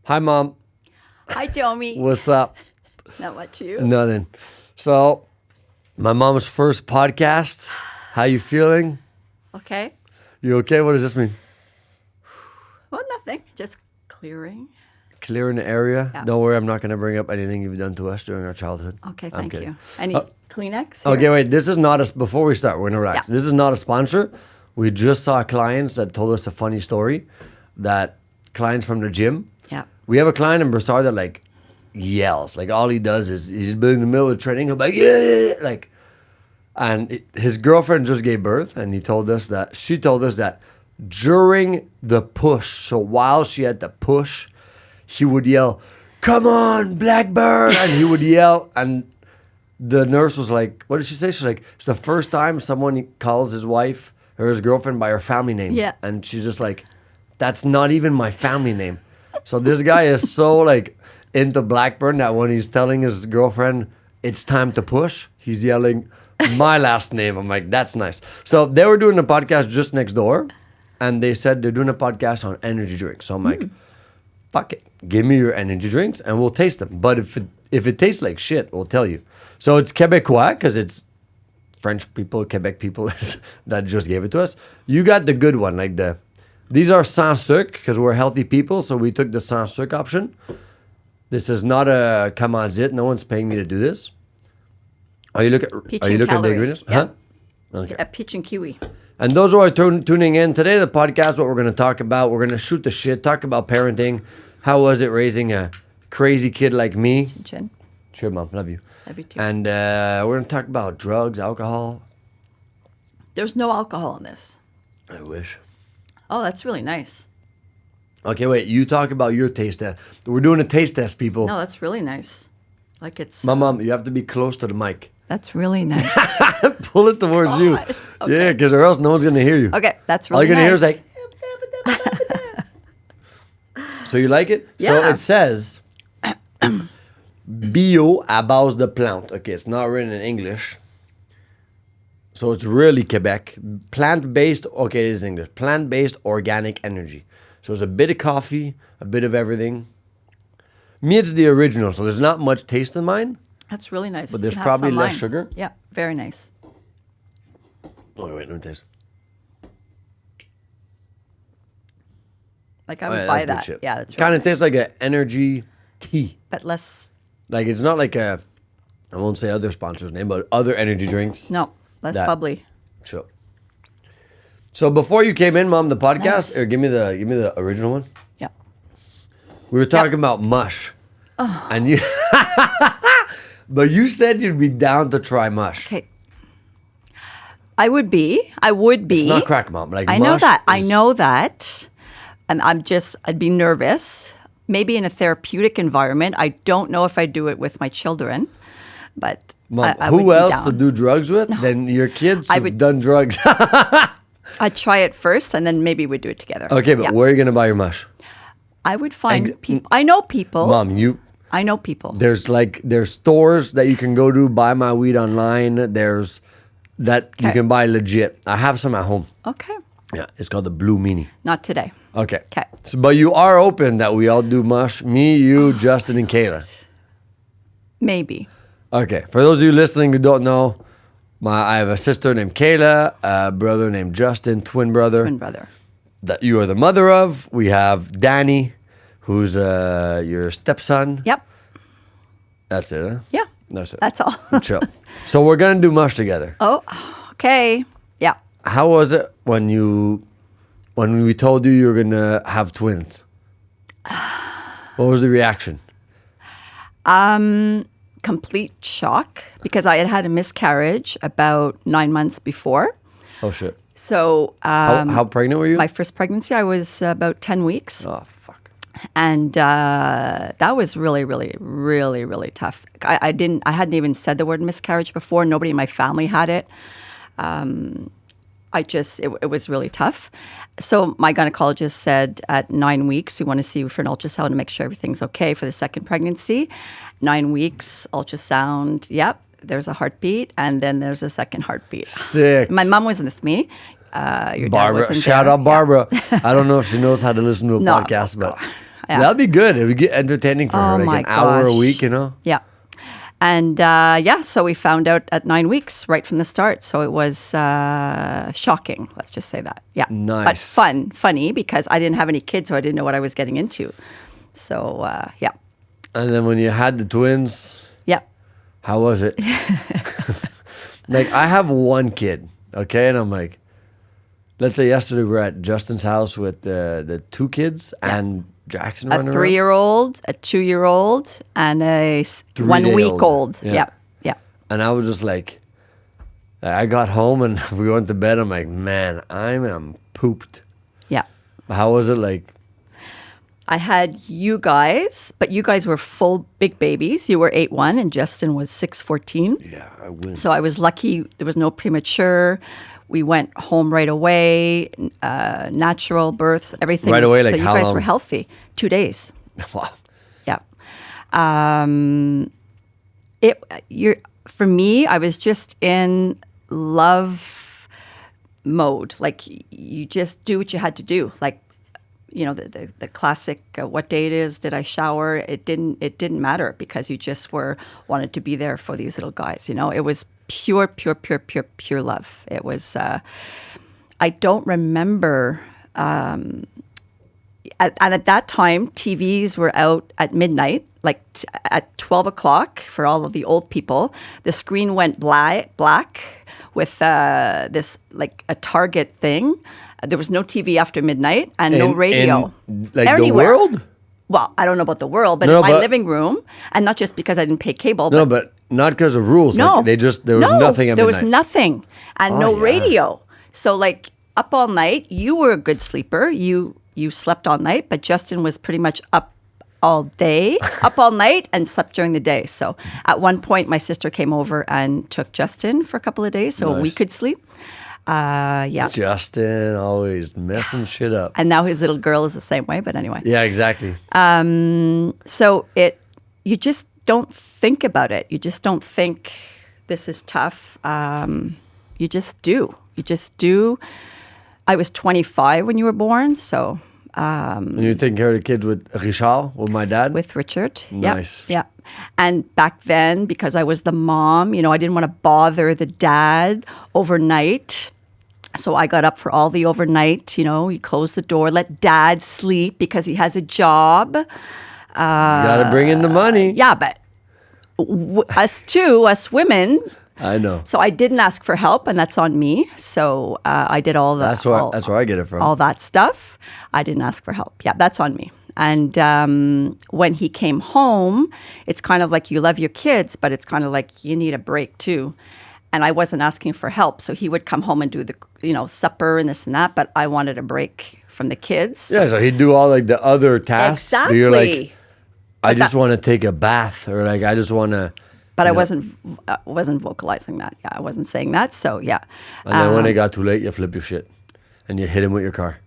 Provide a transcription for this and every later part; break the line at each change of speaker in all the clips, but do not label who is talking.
Hi, Mom.
Hi, Tommy.
What's up?
Not much, you.
Nothing. So, my mom's first podcast. How you feeling?
Okay.
You okay? What does this mean?
Well, nothing. Just clearing.
Clearing the area?
Yeah.
Don't worry, I'm not going to bring up anything you've done to us during our childhood.
Okay,
I'm
thank
kidding.
you. Any Kleenex? Here?
Okay, wait. This is not a... Before we start, we're going to relax.
Yeah.
This is not a sponsor. We just saw clients that told us a funny story. That clients from the gym.
Yeah.
We have a client in Brossard that like yells. Like all he does is he's in the middle of training. He'll be like, yeah, like, and his girlfriend just gave birth, and she told us that during the push, so while she had the push, he would yell, "Come on, Blackbird!" and he would yell, and the nurse was like, "What did she say?" She's like, "It's the first time someone calls his wife or his girlfriend by her family name."
Yeah.
And she's just like, "That's not even my family name." So this guy is so like into Blackburn that when he's telling his girlfriend it's time to push, he's yelling my last name. I'm like, that's nice. So they were doing a podcast just next door, and they said they're doing a podcast on energy drinks. So I'm like, fuck it, give me your energy drinks and we'll taste them. But if it tastes like shit, we'll tell you. So it's Quebecois because it's French people, Quebec people that just gave it to us. You got the good one, like these are sans sucre because we're healthy people, so we took the sans sucre option. This is not a commandite. No one's paying me to do this. Are you looking at the ingredients?
Yeah.
Huh? Okay.
A peach and kiwi.
And those who are tuning in today, the podcast, what we're going to talk about, we're going to shoot the shit, talk about parenting. How was it raising a crazy kid like me?
Chin chin.
Sure, Mom. Love you.
Love you too.
And we're going to talk about drugs, alcohol.
There's no alcohol in this.
I wish.
Oh, that's really nice.
Okay, wait. You talk about your taste test. We're doing a taste test, people.
No, that's really nice. Like it's...
Mom, you have to be close to the mic.
That's really nice.
Pull it towards you.
God. Okay.
Yeah, because or else no one's going to hear you.
Okay, that's
All
really
you're going to
nice.
hear is like... So you like it? So
Yeah.
it says... Bio à base de plante. Okay, it's not written in English. So it's really Quebec. Plant-based, okay, it is English. Plant-based organic energy. So it's a bit of coffee, a bit of everything. Me, it's the original, so there's not much taste in mine.
That's really nice.
But
You
there's
can have
probably
some
less
mine.
sugar.
Yeah, very nice.
Oh, wait, let me taste.
Like I
Oh,
would
yeah,
buy
that's good
that.
shit.
Yeah, that's
Kind
really
of tastes like an energy tea.
But less...
Like it's not like a, I won't say other sponsors' name, but other energy drinks.
No, less
That-
bubbly.
Sure. So before you came in, Mom, the podcast,
Nice.
or give me the original one.
Yeah.
We were talking about mush, and you, but you said you'd be down to try mush.
Okay. I would be.
It's not crack, Mom. Like
I know
mush
that. I
is-
know that. And I'd be nervous. Maybe in a therapeutic environment. I don't know if I'd do it with my children, but
Mom,
I would
who
be
else
down.
to do drugs with than your kids
I
who've
would-
done drugs?
I'd try it first and then maybe we'd do it together.
Okay, but
Yeah.
where are you gonna buy your mush,
I would find people. I know people.
Mom?
I know people.
There's stores that you can go to buy my weed online. There's that you
Okay.
can buy legit. I have some at home.
Okay.
Yeah, it's called the Blue Meanie.
Not today.
Okay.
Okay.
So, but you are open that we all do mush. Me, you, Justin, and Kayla.
Maybe.
Okay. For those of you listening who don't know, I have a sister named Kayla, a brother named Justin, twin brother.
Twin brother.
That you are the mother of. We have Danny, who's your stepson.
Yep.
That's it, huh?
Yeah.
That's it.
That's all.
Chill. So we're gonna do mush together.
Oh, okay. Yeah.
How was it when we told you were gonna have twins? What was the reaction?
Complete shock because I had had a miscarriage about 9 months before.
Oh shit!
So
How pregnant were you?
my first pregnancy, I was about 10 weeks.
Oh fuck!
And that was really, really, really, really tough. I hadn't even said the word miscarriage before. Nobody in my family had it. It was really tough. So my gynecologist said at 9 weeks, we want to see you for an ultrasound to make sure everything's okay for the second pregnancy. 9 weeks, ultrasound, yep, there's a heartbeat, and then there's a second heartbeat.
Sick.
My mom was with me. Your dad
Barbara,
wasn't
shout
there.
out Barbara. I don't know if she knows how to listen to a
No,
podcast, but
Yeah.
That'd be good. It would get entertaining for her,
Oh
like
my
an hour a
gosh.
week, you know?
Yeah. And so we found out at 9 weeks right from the start. So it was shocking. Let's just say that. Yeah. But
Nice.
funny because I didn't have any kids, so I didn't know what I was getting into. So, yeah.
And then when you had the twins,
Yeah.
how was it? Like, I have one kid, okay? And I'm like, let's say yesterday we were at Justin's house with the two kids and Jackson
A
running
3-year-old, a 2-year-old, and a 1
3-day-old.
week old.
Yeah.
Yeah. Yeah.
And I was just like, I got home and we went to bed. I'm like, man, I am pooped.
Yeah.
How was it like?
I had you guys, but you guys were full big babies. You were 8'1" and Justin was 6'14".
Yeah, I win.
So I was lucky. There was no premature. We went home right away. Natural births, everything.
Right away, like
so you
how
guys
long?
were healthy. 2 days.
Wow.
Yeah. For me, I was just in love mode. Like you just do what you had to do. Like, you know, the classic, what day it is, did I shower? It didn't matter because you just wanted to be there for these little guys. You know, it was pure love. It was, I don't remember, and at that time, TVs were out at midnight, like at 12 o'clock for all of the old people. The screen went black with this, like a Target thing. There was no TV after midnight and no radio.
Like
anywhere.
the world?
Well, I don't know about the world, but
No,
in my
but-
living room, and not just because I didn't pay cable.
No, but not because of rules.
No,
Like there was nothing at
there was
midnight.
nothing, and
Oh,
no
yeah.
radio. So like up all night. You were a good sleeper. You slept all night, but Justin was pretty much up all day, up all night, and slept during the day. So at one point, my sister came over and took Justin for a couple of days, so we
Nice.
could sleep. Yeah.
Justin always messing shit up.
And now his little girl is the same way. But anyway,
Yeah, exactly.
so you just don't think about it. You just don't think this is tough. You just do. You just do. I was 25 when you were born, so
And you're taking care of the kids with Richard, with my dad?
with Richard. Yep,
Nice.
Yeah. And back then, because I was the mom, I didn't want to bother the dad overnight. So I got up for all the overnight, you close the door, let dad sleep because he has a job.
You gotta bring in the money.
Yeah, but us women.
I know.
So I didn't ask for help, and that's on me. So I did all that.
That's where I get it from.
All that stuff. I didn't ask for help. Yeah, that's on me. And when he came home, it's kind of like you love your kids, but it's kind of like you need a break too. And I wasn't asking for help, so he would come home and do the supper and this and that. But I wanted a break from the kids.
Yeah, so he'd do all like the other tasks. where
Exactly.
You're like, I
But
just want to take a bath, or like I just want to.
But I wasn't vocalizing that. Yeah, I wasn't saying that. So yeah.
And then when it got too late, you flip your shit, and you hit him with your car.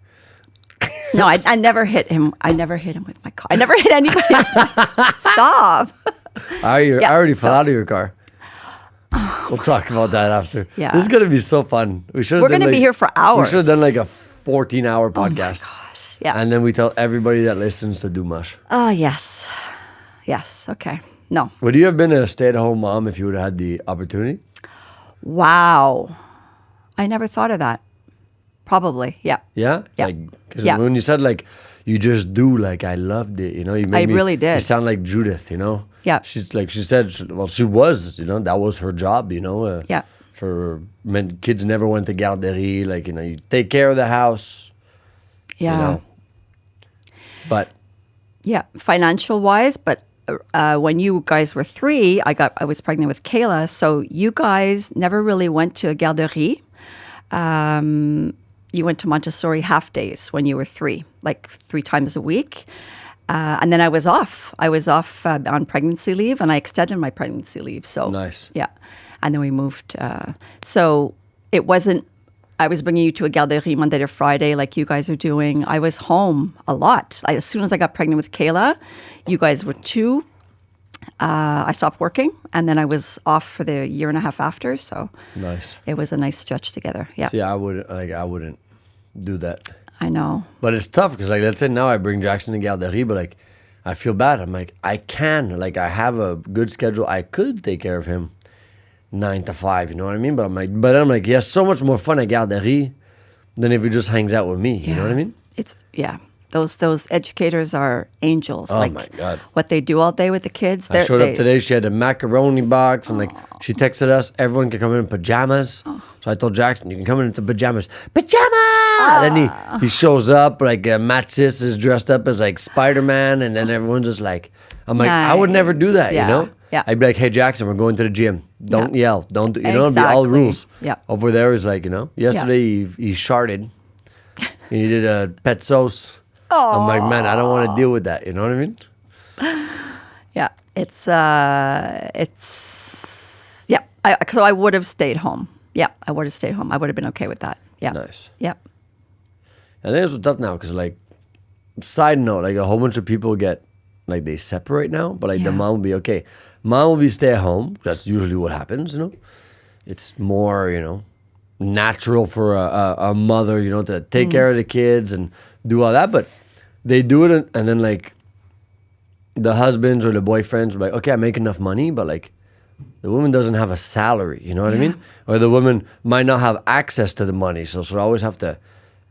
No, I never hit him. I never hit him with my car. I never hit anybody. Stop.
I already
so-
fell out of your car. We'll talk about that after.
Yeah.
This is gonna be so fun.
We're gonna be here for hours.
We should have done like a 14-hour podcast.
Gosh. Yeah.
And then we tell everybody that listens to do mush.
Oh, yes. Yes. Okay. No.
Would you have been a stay-at-home mom if you would have had the opportunity?
Wow. I never thought of that. Probably. Yeah.
Yeah?
Yeah.
Because
Yeah.
when you said like, you just do, like I loved it, you made me,
really did.
You sound like Judith,
Yeah.
She's like, she said, she was, that was her job,
Yeah.
For kids never went to garderie, like, you take care of the house,
Yeah.
But
Yeah. Financial wise, but when you guys were 3, I was pregnant with Kayla. So you guys never really went to a garderie. You went to Montessori half days when you were 3, like 3 times a week. And then I was off. I was off on pregnancy leave, and I extended my pregnancy leave. So
Nice.
Yeah. And then we moved. So it wasn't, I was bringing you to a garderie Monday to Friday like you guys are doing. I was home a lot. As soon as I got pregnant with Kayla, you guys were 2. I stopped working, and then I was off for the year and a half after. So
nice.
it was a nice stretch together. Yeah.
See, I wouldn't do that.
I know.
But it's tough because, like, let's say now I bring Jackson to Garderie, but like, I feel bad. I'm like, I can, like, I have a good schedule. I could take care of him 9 to 5. You know what I mean? But I'm like, he has so much more fun at Garderie than if he just hangs out with me. You know what I mean?
It's Those educators are angels.
Oh my God.
What they do all day with the kids.
I showed up today. She had a macaroni box, and like she texted us, everyone can come in pajamas. So I told Jackson, you can come in into pajamas. Pajama! Then he shows up like Matsis is dressed up as like Spider-Man, and then everyone's just like, I'm like, I would never do that, you know?
Yeah.
I'd be like, hey Jackson, we're going to the gym. Don't yell. Don't do, you know? It'd be all rules.
Yeah.
Over there is like, you know. Yesterday he sharted. He did a pet sauce. I'm like, man, I don't want to deal with that. You know what I mean?
Yeah, so I would have stayed home. Yeah, I would have stayed home. I would have been okay with that. Yeah.
Nice.
Yeah.
I think it's tough now because, like, side note, like a whole bunch of people get, like, they separate now, but like the mom will be okay. Mom will be stay at home. That's usually what happens, you know? It's more, you know, natural for a mother, you know, to take care of the kids and do all that, but they do it, and then like the husbands or the boyfriends are like, okay, I make enough money, but like the woman doesn't have a salary, you know what I mean? Or the woman might not have access to the money, so she'll always have to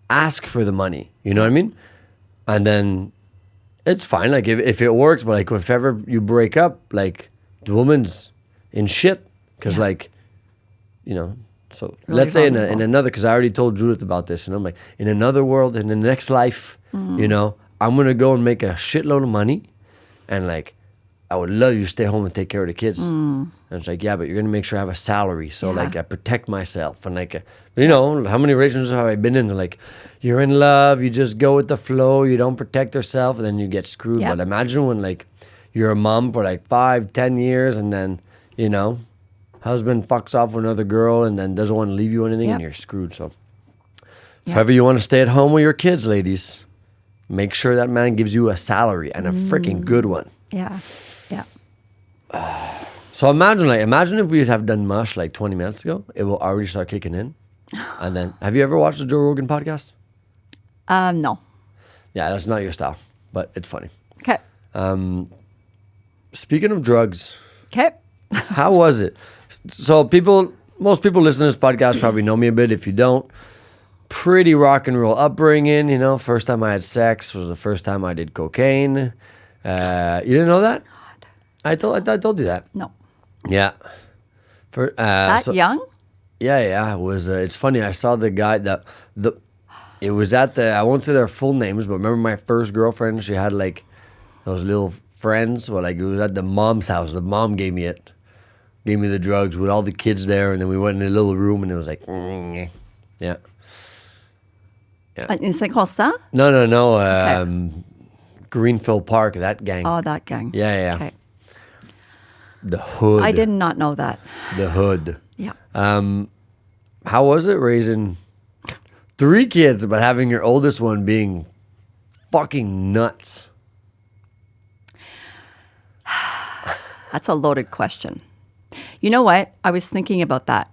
ask for the money, you know what I mean? And then it's fine, like if it works, but like if ever you break up, like the woman's in shit, because like, you know, so
Really
let's say in
vulnerable.
another, because I already told Judith about this, and I'm like, in another world, in the next life, you know, I'm going to go and make a shitload of money, and like, I would love you to stay home and take care of the kids. And it's like, yeah, but you're going to make sure I have a salary. So like, I protect myself. And like, you know, how many relationships have I been in? Like, you're in love, you just go with the flow, you don't protect yourself, and then you get screwed.
Yeah.
But imagine when like, you're a mom for like 5-10 years, and then, you know, husband fucks off with another girl and then doesn't want to leave you anything, and you're screwed. So if ever you want to stay at home with your kids, ladies, make sure that man gives you a salary, and a freaking good one.
Yeah. Yeah.
So imagine if we have done mush like 20 minutes ago, it will already start kicking in. And then, have you ever watched the Joe Rogan podcast?
No.
Yeah, that's not your style, but it's funny.
Okay.
Speaking of drugs,
Okay.
how was it? So most people listening to this podcast probably know me a bit. If you don't, pretty rock and roll upbringing, you know. First time I had sex was the first time I did cocaine. You didn't know that? I told you that.
No.
Yeah.
That young?
Yeah. It was. It's funny. I saw the guy it was at the. I won't say their full names, but remember my first girlfriend? She had like those little friends. Well, like it was at the mom's house. The mom gave me it. Gave me the drugs with all the kids there, and then we went in a little room, and it was like, yeah.
In St. Constant?
No. Greenfield Park, that gang.
Oh, that gang.
Yeah.
Okay.
The hood.
I did not know that.
The hood.
Yeah.
How was it raising 3 kids, but having your oldest one being fucking nuts?
That's a loaded question. You know what? I was thinking about that.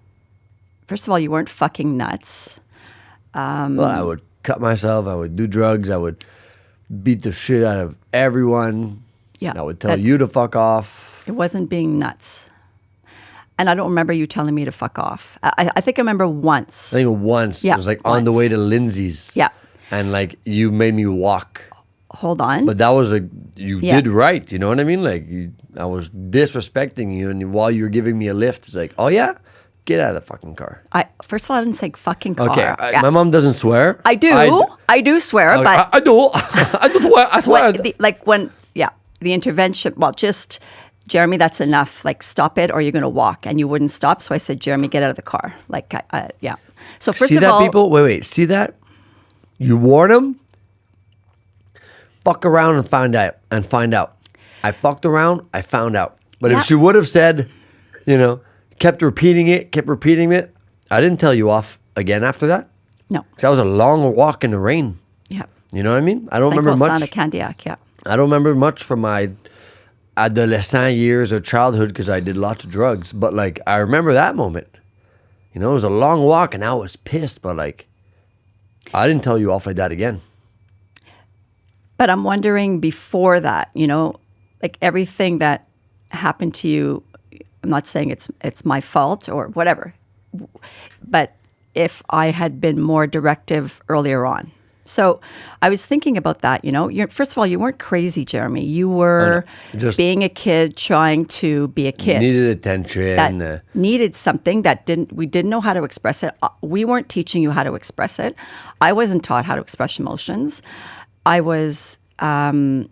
First of all, you weren't fucking nuts.
Well, I would cut myself. I would do drugs. I would beat the shit out of everyone.
Yeah.
I would tell you to fuck off.
It wasn't being nuts. And I don't remember you telling me to fuck off. I think I remember once.
I think once.
Yeah,
it was like on the
once.
way to Lindsay's.
Yeah.
And like you made me walk.
Hold on.
But that was you
Yeah.
did right. You know what I mean? Like I was disrespecting you, and while you were giving me a lift, it's like, oh yeah, get out of the fucking car.
First of all, I didn't say fucking car.
Okay,
Yeah.
my mom doesn't swear.
I do. I do swear, but
I do. I do swear. I swear.
The intervention, well, just, Jeremy, that's enough. Like, stop it or you're going to walk. And you wouldn't stop. So I said, Jeremy, get out of the car. Like, yeah. So first
See
of
that,
all.
people? Wait. See that? You warn them. Fuck around and find out. I fucked around. I found out. But
Yeah.
if she would have said, you know, kept repeating it. I didn't tell you off again after that.
No.
Because that was a long walk in the rain.
Yeah.
You know what I mean? I don't
St.
remember
Constant
much.
de Candiac, yeah.
I don't remember much from my adolescent years or childhood because I did lots of drugs. But like, I remember that moment. You know, it was a long walk and I was pissed, but like, I didn't tell you off like that again.
But I'm wondering before that, like everything that happened to you, I'm not saying it's my fault or whatever, but if I had been more directive earlier on. So I was thinking about that, First of all, you weren't crazy, Jeremy. You were
Just
being a kid trying to be a kid.
needed attention.
That needed something that we didn't know how to express it. We weren't teaching you how to express it. I wasn't taught how to express emotions. I was, the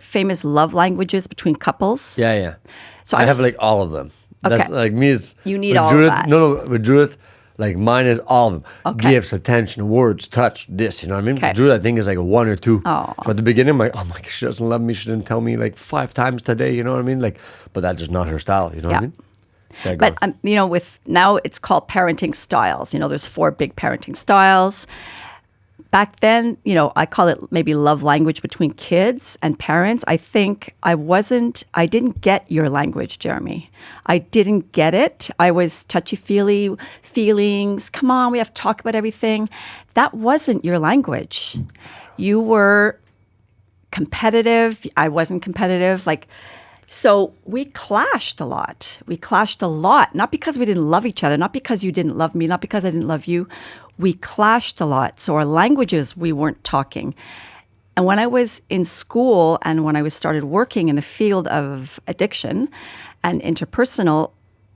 famous love languages between couples?
Yeah.
So
I have like all of them.
Okay.
That's like me. It's
You need
with
all of
Judith,
that.
No, with Judith, like mine is all of them.
Okay.
Gifts, attention, words, touch, this, you know what I mean?
Okay.
Judith, I think, is like a 1 or 2.
Oh.
So at the beginning, I'm like, oh my God, she doesn't love me. She didn't tell me like 5 times today, you know what I mean? Like, but that's just not her style, you know what I
Yeah.
mean? So I
But,
go,
with now it's called parenting styles. There's 4 big parenting styles. Back then, I call it maybe love language between kids and parents. I think I didn't get your language, Jeremy. I didn't get it. I was touchy-feely, feelings. Come on, we have to talk about everything. That wasn't your language. You were competitive. I wasn't competitive. So we clashed a lot. Not because we didn't love each other, not because you didn't love me, not because I didn't love you. We clashed a lot. So our languages, we weren't talking. And when I was in school and when I started working in the field of addiction and interpersonal,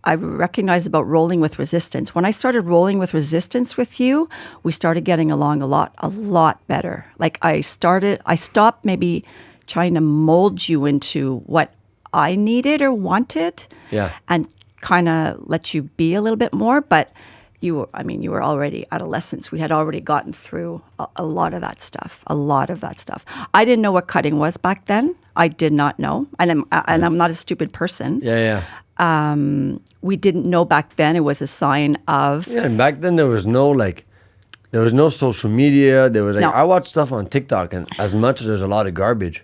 I recognized about rolling with resistance. When I started rolling with resistance with you, we started getting along a lot better. Like I stopped maybe trying to mold you into what I needed or wanted, and kind of let you be a little bit more. But you were already adolescents. We had already gotten through a lot of that stuff. I didn't know what cutting was back then. I did not know, and I'm not a stupid person.
Yeah.
We didn't know back then. It was a sign of
And back then there was no social media. There was
No.
I watched stuff on TikTok, and as much as there's a lot of garbage,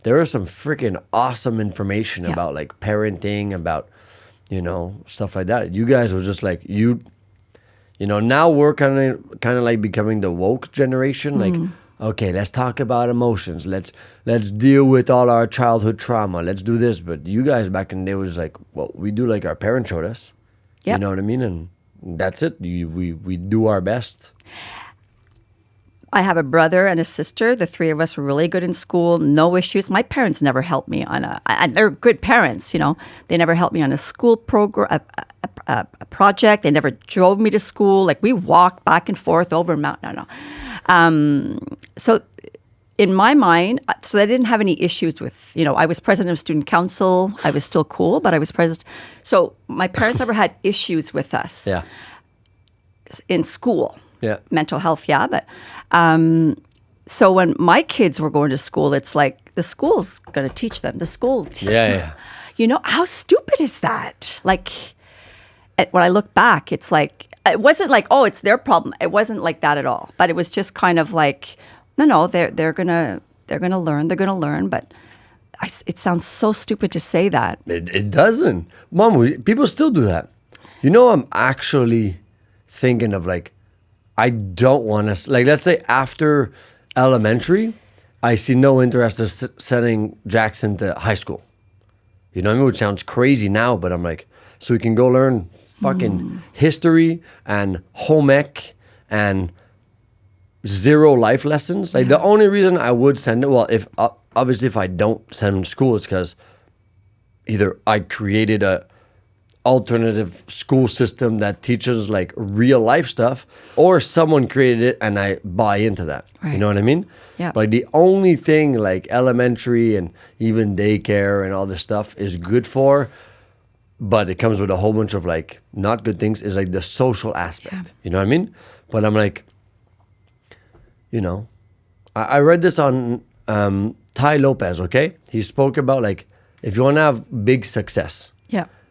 there was some freaking awesome information about like parenting, about stuff like that. You guys was just like now we're kind of like becoming the woke generation. Like, okay, let's talk about emotions. Let's deal with all our childhood trauma. Let's do this. But you guys back in the day was like, well, we do like our parents showed us.
Yep.
You know what I mean? And that's it. We do our best.
I have a brother and a sister. The 3 of us were really good in school. No issues. My parents never helped me on and they're good parents, They never helped me on a school program, a project. They never drove me to school. Like we walked back and forth over mountain. No. So in my mind, so I didn't have any issues with, I was president of student council. I was still cool, but I was president. So my parents never had issues with us in school.
Yeah.
Mental health, but so when my kids were going to school, it's like the school's going to teach them. The school will teach them.
Yeah.
How stupid is that? Like, when I look back, it's like, it wasn't like, oh, it's their problem. It wasn't like that at all. But it was just kind of like, no, they're gonna learn. But it sounds so stupid to say that.
It doesn't. Mom, people still do that. I'm actually thinking of like, I don't want to, like, let's say after elementary, I see no interest of sending Jackson to high school. You know what I mean? Which sounds crazy now, but I'm like, so we can go learn fucking history and home ec and 0 life lessons. Like the only reason I would send it, well, if obviously if I don't send him to school, it's because either I created a alternative school system that teaches like real life stuff, or someone created it and I buy into that.
Right.
You know what I mean?
Yeah.
But the only thing like elementary and even daycare and all this stuff is good for, but it comes with a whole bunch of like not good things, is like the social aspect.
Yeah.
You know what I mean? But I'm like, I read this on Ty Lopez, okay? He spoke about like, if you want to have big success,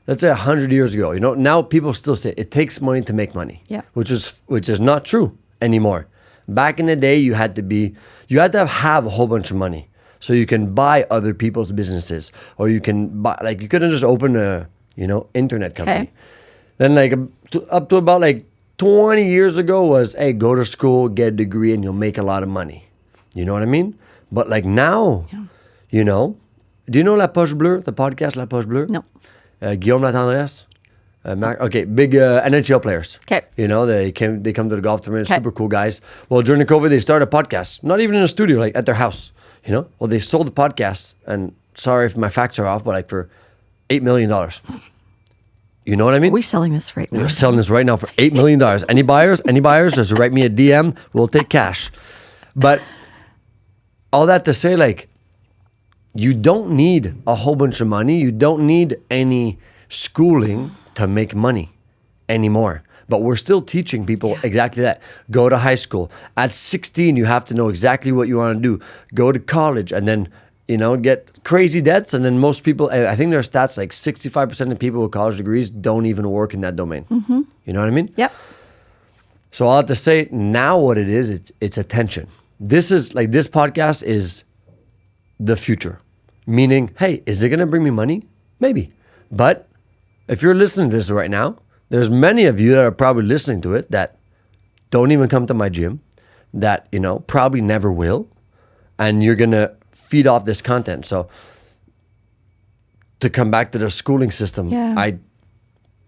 let's say 100 years ago, now people still say it takes money to make money, which is not true anymore. Back in the day, you had to have a whole bunch of money so you can buy other people's businesses, or you can buy, like, you couldn't just open a, internet company.
Okay.
Then like up to about like 20 years ago was, hey, go to school, get a degree, and you'll make a lot of money. You know what I mean? But like now, you know, do you know La Poche Bleue, the podcast La Poche Bleue?
No.
Guillaume Latendresse? Okay, big NHL players.
Okay.
You know, they come to the golf tournament, super cool guys. Well, during the COVID, they started a podcast, not even in a studio, like at their house, you know? Well, they sold the podcast, and sorry if my facts are off, but like for $8 million. You know what I mean?
Are we selling this right now?
We're selling this right now for $8 million. Any buyers? Just write me a DM. We'll take cash. But all that to say, like, you don't need a whole bunch of money. You don't need any schooling to make money anymore. But we're still teaching people exactly that. Go to high school. At 16, you have to know exactly what you want to do. Go to college and then, you know, get crazy debts. And then most people, I think there are stats like 65% of people with college degrees don't even work in that domain. Mm-hmm. You know what I mean?
Yep.
So I'll have to say now what it is, it's attention. This is like, this podcast is the future. Meaning, hey, is it going to bring me money? Maybe. But if you're listening to this right now, there's many of you that are probably listening to it that don't even come to my gym, that, you know, probably never will. And you're going to feed off this content. So to come back to the schooling system, I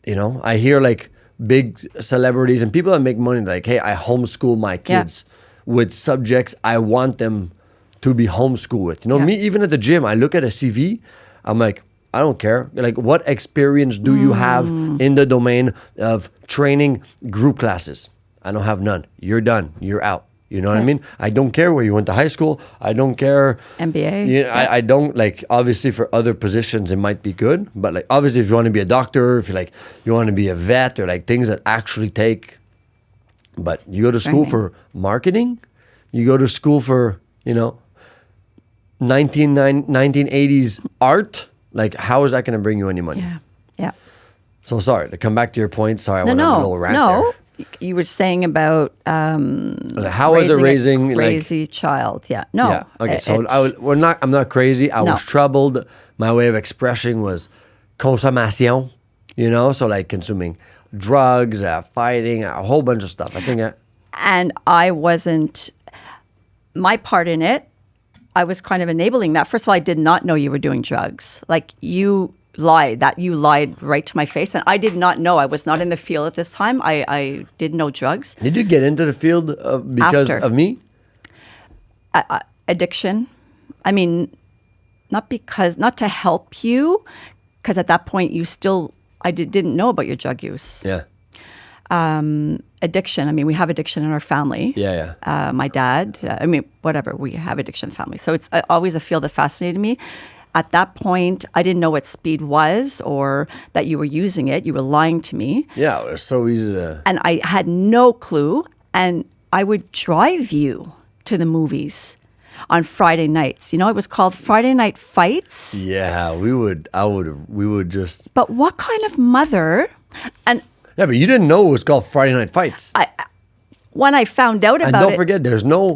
hear like big celebrities and people that make money like, hey, I homeschool my kids with subjects I want them to be homeschooled with. You know, me, even at the gym, I look at a CV, I'm like, I don't care. Like, what experience do you have in the domain of training group classes? I don't have none. You're done. You're out. You know what I mean? I don't care where you went to high school. I don't care.
MBA.
You know, I don't, like, obviously for other positions, it might be good. But like, obviously if you want to be a doctor, if you want to be a vet or like things that actually take, but you go to school for marketing, you go to school for, you know, 1980s art. Like, how is that going to bring you any money?
Yeah.
So sorry, to come back to your point. Sorry, I went on a little rant there.
You were saying about
how is it raising
a crazy child? Yeah. No.
Yeah. Okay. So I'm not crazy. I was troubled. My way of expressing was consommation. You know, so like consuming drugs, fighting, a whole bunch of stuff. I think.
And I wasn't. My part in it, I was kind of enabling that. First of all, I did not know you were doing drugs. Like, you lied right to my face. And I did not know. I was not in the field at this time. I didn't know drugs.
Did you get into the field because of me?
Addiction. I mean, not to help you, because at that point I didn't know about your drug use.
Yeah.
Addiction. I mean, we have addiction in our family.
Yeah.
My dad. Whatever. We have addiction in family. So it's always a field that fascinated me. At that point, I didn't know what speed was or that you were using it. You were lying to me.
Yeah, it was so easy to...
And I had no clue. And I would drive you to the movies on Friday nights. You know, it was called Friday Night Fights.
Yeah, we would just...
But what kind of mother... And
yeah, but you didn't know it was called Friday Night Fights.
When I found out about it...
And don't forget,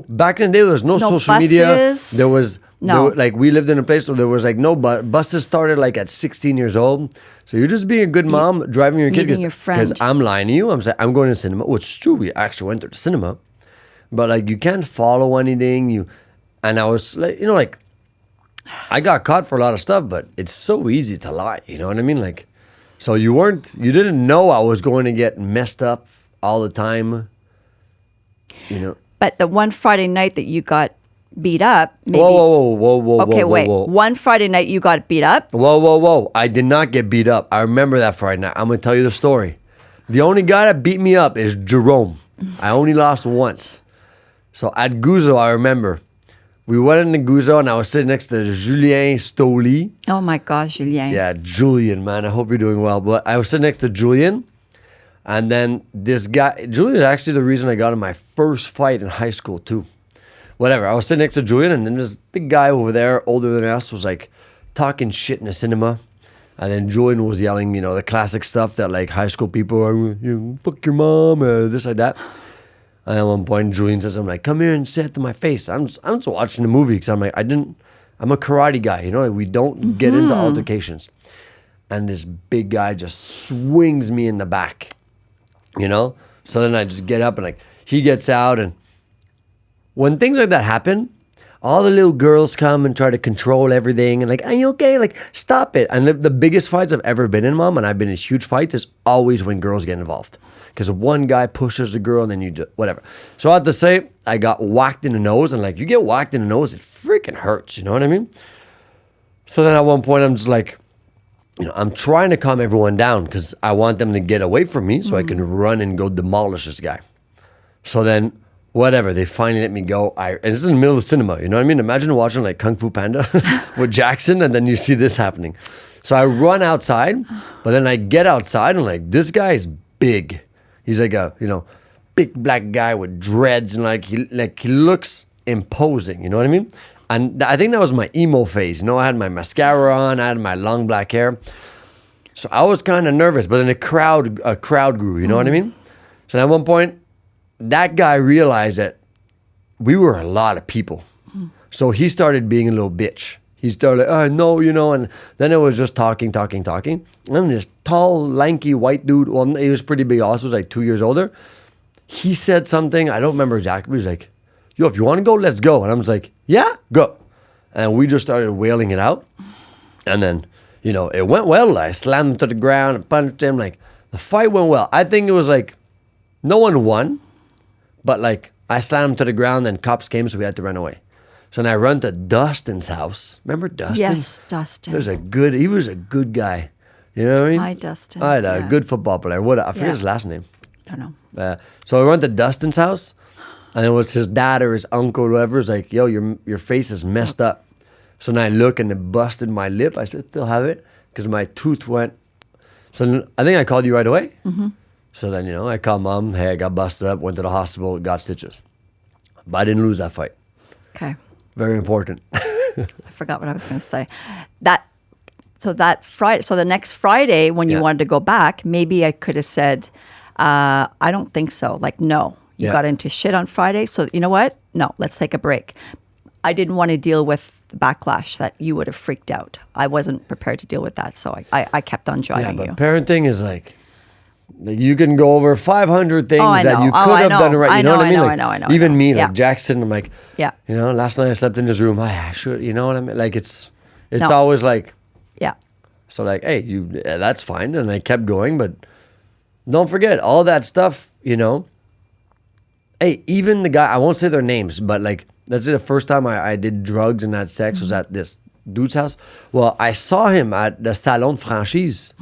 back in the day, there was no social
buses,
media. There was...
No.
Like, we lived in a place where there was like no buses started like at 16 years old. So you're just being a good mom, driving your kid. Because I'm lying to you. I'm saying, I'm going to the cinema, which is true. We actually went to the cinema. But like, you can't follow anything. And I was like, you know, like, I got caught for a lot of stuff, but it's so easy to lie. You know what I mean? Like, so you didn't know I was going to get messed up all the time, you know.
But the one Friday night that you got beat up, maybe.
Whoa.
Okay, wait. One Friday night you got beat up?
Whoa. I did not get beat up. I remember that Friday night. I'm going to tell you the story. The only guy that beat me up is Jerome. I only lost once. So at Gouzo, I remember, we went into Gouzo and I was sitting next to Julien Stoli.
Oh my gosh, Julien.
Yeah, Julian, man. I hope you're doing well. But I was sitting next to Julian. And then this guy, Julian is actually the reason I got in my first fight in high school too. Whatever, I was sitting next to Julian, and then this big guy over there, older than us, was like talking shit in the cinema. And then Julian was yelling, you know, the classic stuff that like high school people are, you know, fuck your mom, this, like that. And at one point, Julian says, I'm like, come here and say it to my face. I'm just watching the movie because I'm like, I'm a karate guy, you know, like, we don't get into altercations. And this big guy just swings me in the back, you know? So then I just get up and like he gets out, and when things like that happen, all the little girls come and try to control everything and like, are you okay? Like, stop it. And the biggest fights I've ever been in, Mom, and I've been in huge fights, is always when girls get involved. Because one guy pushes the girl and then you just, whatever. So I have to say, I got whacked in the nose, and like, you get whacked in the nose, it freaking hurts. You know what I mean? So then at one point, I'm just like, I'm trying to calm everyone down because I want them to get away from me so I can run and go demolish this guy. So then, whatever, they finally let me go. And this is in the middle of the cinema, you know what I mean? Imagine watching like Kung Fu Panda with Jackson, and then you see this happening. So I run outside, but then I get outside and like, this guy is big. He's like a, big black guy with dreads, and like he looks imposing, you know what I mean? And I think that was my emo phase. I had my mascara on, I had my long black hair. So I was kind of nervous, but then a crowd grew, you know what I mean? So at one point, that guy realized that we were a lot of people. So he started being a little bitch. He started, no, and then it was just talking. And this tall, lanky white dude, well, he was pretty big also, was like 2 years older. He said something, I don't remember exactly, but he was like, yo, if you want to go, let's go. And I was like, yeah, go. And we just started wailing it out. And then, it went well. I slammed him to the ground and punched him. Like, the fight went well. I think it was like, no one won, but like, I slammed him to the ground, and cops came, so we had to run away. So then I run to Dustin's house. Remember Dustin?
Yes, Dustin.
He was a good guy. You know what I mean?
Hi, Dustin.
I had a good football player. I forget his last name.
Don't know.
So I went to Dustin's house, and it was his dad or his uncle or whoever. Was like, yo, your face is messed up. So then I look, and it busted my lip. I still have it because my tooth went. So then I think I called you right away. Mm-hmm. So then, I called Mom. Hey, I got busted up, went to the hospital, got stitches. But I didn't lose that fight.
Okay.
Very important.
I forgot what I was going to say. So the next Friday when you wanted to go back, maybe I could have said, I don't think so. Like, no, you got into shit on Friday. So you know what? No, let's take a break. I didn't want to deal with the backlash that you would have freaked out. I wasn't prepared to deal with that. So I kept on driving you.
Parenting is like, you can go over 500 things that you could have done right. You know what I mean?
I know.
Even me, like Jackson, I'm like,
yeah.
Last night I slept in this room. I should, you know what I mean? Like it's always like,
yeah.
So like, hey, that's fine. And I kept going, but don't forget all that stuff, Hey, even the guy, I won't say their names, but like, that's the first time I did drugs and had sex was at this dude's house. Well, I saw him at the Salon de Franchise,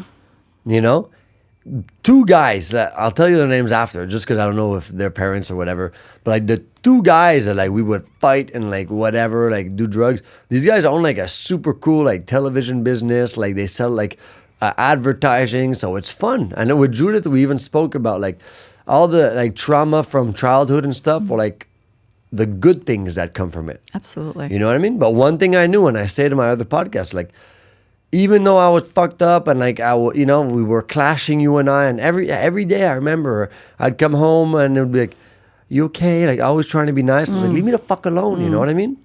Two guys, I'll tell you their names after, just because I don't know if they're parents or whatever. But like the two guys that like we would fight and like whatever, like do drugs. These guys own like a super cool like television business. Like they sell like advertising, so it's fun. And then with Judith, we even spoke about like all the like trauma from childhood and stuff, or like the good things that come from it.
Absolutely.
You know what I mean? But one thing I knew, and I say to my other podcast, like, even though I was fucked up and like we were clashing, you and I, and every day I remember I'd come home and it would be like, you okay? Like always trying to be nice. I was like, leave me the fuck alone. You know what I mean?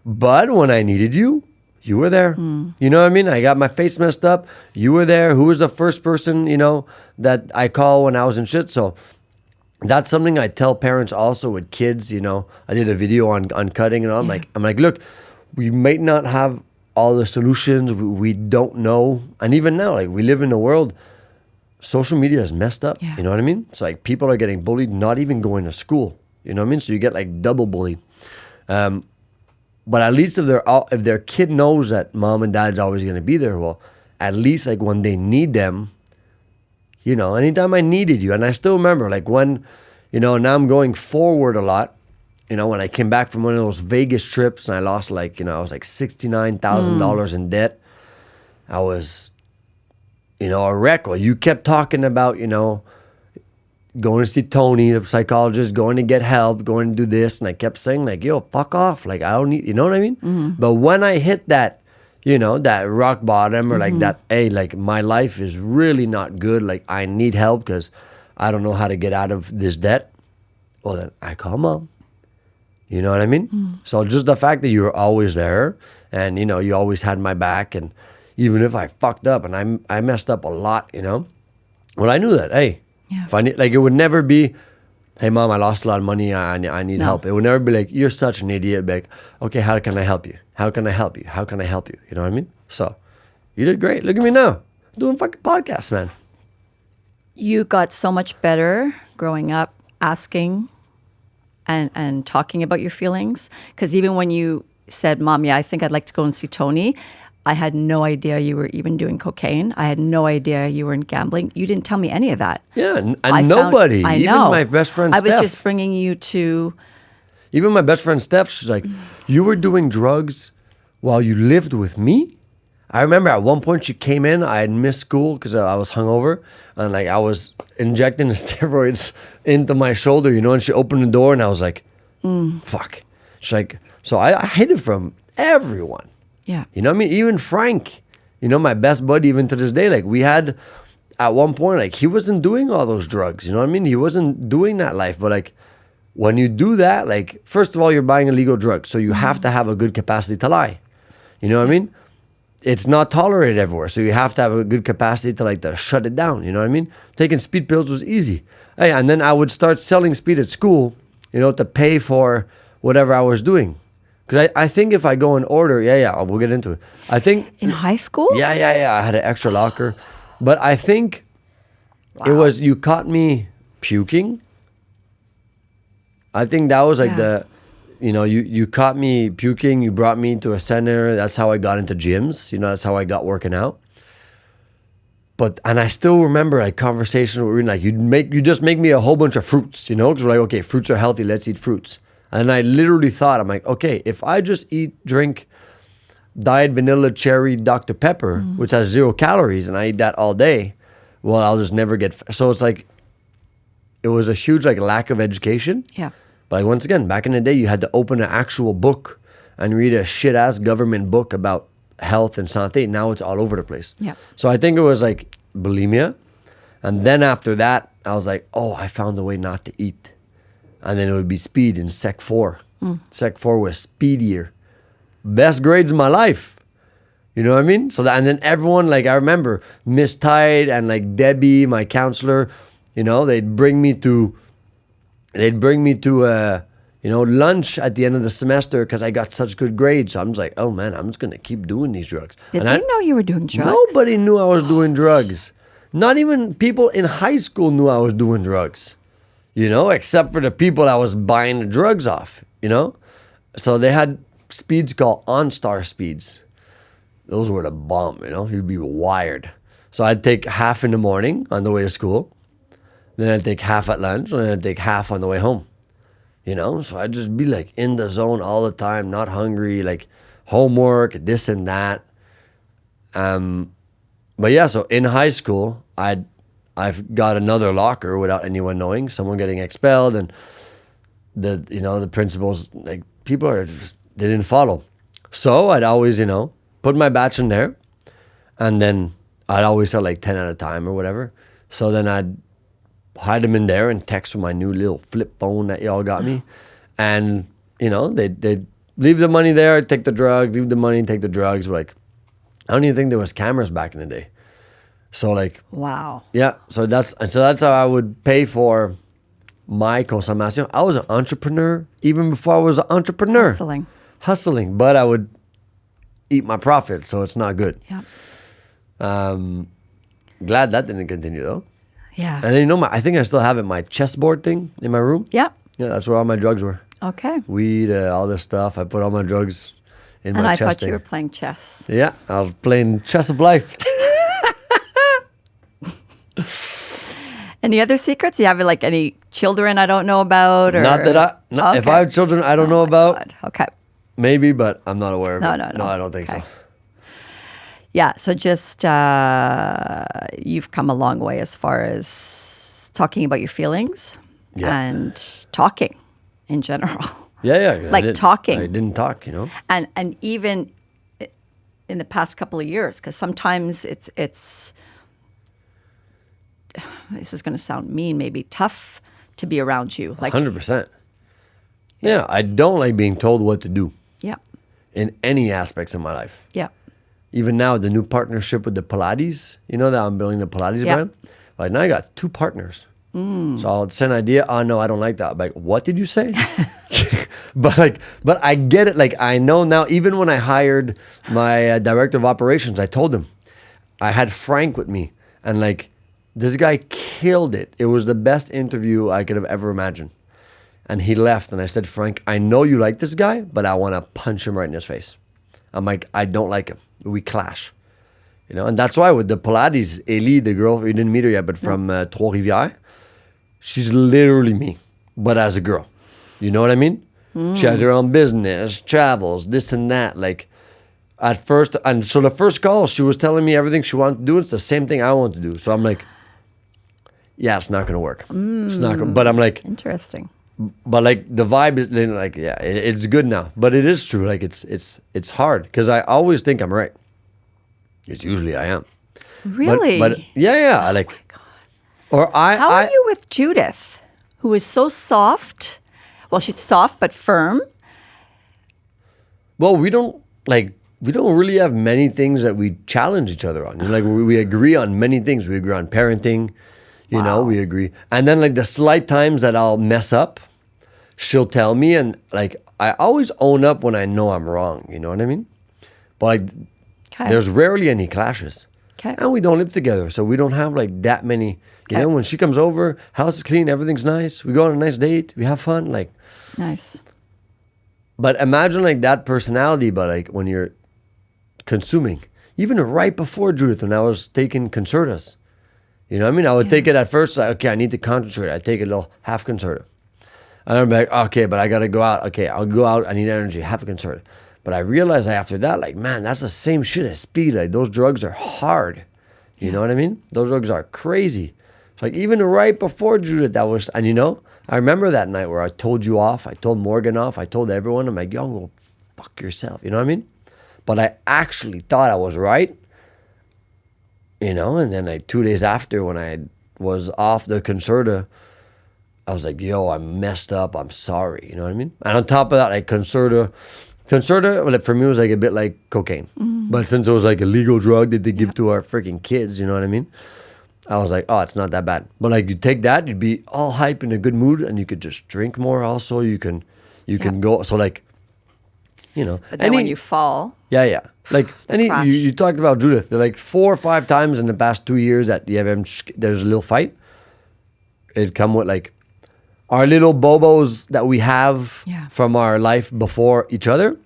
But when I needed you, you were there. You know what I mean? I got my face messed up. You were there. Who was the first person, that I call when I was in shit? So that's something I tell parents also with kids, I did a video on cutting and all. I'm like, look, we might not have all the solutions, we don't know. And even now, like we live in a world, social media is messed up. You know what I mean? It's like people are getting bullied, not even going to school. You know what I mean? So you get like double bullied. But at least if their kid knows that mom and dad's always going to be there, well, at least like when they need them, anytime I needed you. And I still remember like when, now I'm going forward a lot. When I came back from one of those Vegas trips and I lost like, I was like $69,000 in debt. I was, a wreck. Well, you kept talking about, going to see Tony, the psychologist, going to get help, going to do this. And I kept saying like, yo, fuck off. Like, I don't need, you know what I mean? Mm-hmm. But when I hit that, that rock bottom or like that, hey, like my life is really not good. Like I need help because I don't know how to get out of this debt. Well, then I call mom. You know what I mean? So just the fact that you were always there and, you always had my back. And even if I fucked up and I messed up a lot, well, I knew that, hey,
Yeah.
Like it would never be, hey mom, I lost a lot of money. I need help. It would never be like, you're such an idiot. Be like, okay, how can I help you? How can I help you? How can I help you? You know what I mean? So you did great. Look at me now. Doing fucking podcasts, man.
You got so much better growing up, asking and talking about your feelings. Because even when you said, Mom, yeah, I think I'd like to go and see Tony, I had no idea you were even doing cocaine. I had no idea you were in gambling. You didn't tell me any of that.
Yeah, and nobody,
I
even
know.
my best friend
I
Steph.
was just bringing you to...
Even my best friend Steph, she's like, you were doing drugs while you lived with me? I remember at one point she came in, I had missed school because I was hungover, and like I was injecting the steroids into my shoulder, you know, and she opened the door and I was like, fuck. She's like, so I hid it from everyone.
Yeah.
You know what I mean? Even Frank, you know, my best buddy, even to this day, like we had at one point, like he wasn't doing all those drugs, you know what I mean? He wasn't doing that life, but like when you do that, like first of all, you're buying illegal drugs, so you have to have a good capacity to lie. You know what I mean? It's not tolerated everywhere, so you have to have a good capacity to like to shut it down. You know what I mean? Taking speed pills was easy. Hey, and then I would start selling speed at school, you know, to pay for whatever I was doing. Because I think if I go in order, we'll get into it. I think
In high school?
yeah, I had an extra locker, but I think it was you caught me puking. I think that was like you caught me puking, you brought me to a center. That's how I got into gyms. You know, that's how I got working out. And I still remember like conversations where we were like, you just make me a whole bunch of fruits, you know? Because we're like, okay, fruits are healthy, let's eat fruits. And I literally thought, I'm like, okay, if I just drink Diet Vanilla Cherry Dr. Pepper, which has 0 calories, and I eat that all day, well, I'll just never get... So it's like, it was a huge like lack of education.
Yeah.
But like, once again, back in the day, you had to open an actual book and read a shit-ass government book about health and santé. Now it's all over the place.
Yeah.
So I think it was like bulimia. And then after that, I was like, oh, I found a way not to eat. And then it would be speed in Sec 4. Sec 4 was speed year. Best grades of my life. You know what I mean? So that, and then everyone, like I remember Miss Tide and like Debbie, my counselor, you know, they'd bring me to lunch at the end of the semester because I got such good grades. So I'm just like, oh man, I'm just going to keep doing these drugs.
Did they know you were doing drugs?
Nobody knew I was doing drugs. Not even people in high school knew I was doing drugs, you know, except for the people I was buying the drugs off, you know. So they had speeds called OnStar speeds. Those were the bomb, you know. You'd be wired. So I'd take half in the morning on the way to school. Then I'd take half at lunch, and then I'd take half on the way home. You know, so I'd just be like in the zone all the time, not hungry, like homework, this and that. But yeah, so in high school, I've got another locker without anyone knowing, someone getting expelled, and the principals, like they didn't follow. So I'd always, put my batch in there, and then I'd always sell like 10 at a time or whatever. So then I'd hide them in there and text with my new little flip phone that y'all got me. And, they'd leave the money there, take the drugs, leave the money and take the drugs. But like, I don't even think there was cameras back in the day. So like,
wow.
Yeah. So that's how I would pay for my consommation. I was an entrepreneur even before I was an entrepreneur. Hustling. But I would eat my profit. So it's not good.
Yeah.
Glad that didn't continue though.
Yeah.
And then, I think I still have it, my chessboard thing in my room.
Yeah.
Yeah, that's where all my drugs were.
Okay.
Weed, all this stuff. I put all my drugs in my chest.
And I thought
thing.
you were playing chess.
Yeah, I was playing chess of life.
Any other secrets? You have like any children I don't know about? Or?
Not that
Okay.
If I have children I don't know about.
God. Okay.
Maybe, but I'm not aware of
No,
it.
no.
No, I don't think
Okay.
so.
Yeah, so just you've come a long way as far as talking about your feelings and talking in general.
Yeah.
Like talking.
I didn't talk,
And even in the past couple of years, because sometimes it's this is going to sound mean, maybe tough to be around you. Like
100%. Yeah, I don't like being told what to do.
Yeah.
In any aspects of my life.
Yeah.
Even now, the new partnership with the Pilates, that I'm building the Pilates brand. Like now I got 2 partners. So I'll send an idea. Oh no, I don't like that. I'm like, what did you say? But I get it. Like I know now. Even when I hired my director of operations, I told him I had Frank with me, and like this guy killed it. It was the best interview I could have ever imagined. And he left, and I said, Frank, I know you like this guy, but I want to punch him right in his face. I'm like, I don't like him. We clash. And that's why with the Pilates, Ellie, the girl, we didn't meet her yet, but from Trois-Rivières, she's literally me, but as a girl. You know what I mean? She has her own business, travels, this and that. Like at first, and so the first call, she was telling me everything she wanted to do. It's the same thing I want to do. So I'm like, yeah, it's not going to work. It's not gonna, but I'm like,
Interesting.
but like the vibe is like, yeah, it's good now. But it is true. Like it's hard because I always think I'm right. It's usually I am.
Really?
But yeah. I like, or
How are you with Judith, who is so soft? Well, she's soft but firm.
Well, we don't really have many things that we challenge each other on. Like we agree on many things. We agree on parenting, we agree. And then like the slight times that I'll mess up, she'll tell me, and like I always own up when I know I'm wrong. You know what I mean? But like there's rarely any clashes.
Okay.
And we don't live together, so we don't have like that many. When she comes over, house is clean, everything's nice. We go on a nice date, we have fun, like.
Nice.
But imagine like that personality, but like when you're consuming, even right before Judith, when I was taking Concertas, you know what I mean? I would take it at first, like, okay, I need to concentrate. I take a little half Concerta. And I'm like, okay, but I got to go out. Okay, I'll go out. I need energy, half a Concerta. But I realized after that, like, man, that's the same shit as speed. Like those drugs are hard. You know what I mean? Those drugs are crazy. So like even right before Judith, that was, and I remember that night where I told you off. I told Morgan off. I told everyone. I'm like, yo, go fuck yourself. You know what I mean? But I actually thought I was right. And then like 2 days after when I was off the Concerta, I was like, yo, I messed up. I'm sorry. You know what I mean? And on top of that, like Concerta, well, for me, was like a bit like cocaine. But since it was like a legal drug that they give to our freaking kids, you know what I mean? I was like, oh, it's not that bad. But like you take that, you'd be all hype in a good mood, and you could just drink more also. You can go. So like,
But then when you fall.
Yeah. Like you talked about Judith. They're like 4 or 5 times in the past 2 years that there's a little fight. It'd come with like our little bobos that we have from our life before each other,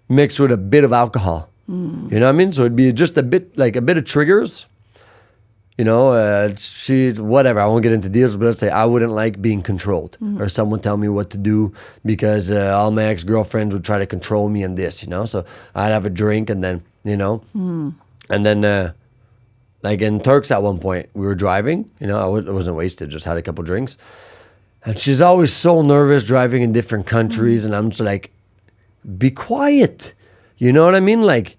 mixed with a bit of alcohol. You know what I mean? So it'd be just a bit of triggers. She, whatever, I won't get into deals, but let's say I wouldn't like being controlled or someone tell me what to do because all my ex-girlfriends would try to control me in this, so I'd have a drink and then, and then like in Turks at one point, we were driving, I wasn't wasted, just had a couple drinks, and she's always so nervous driving in different countries, and I'm just like, be quiet, you know what I mean? Like,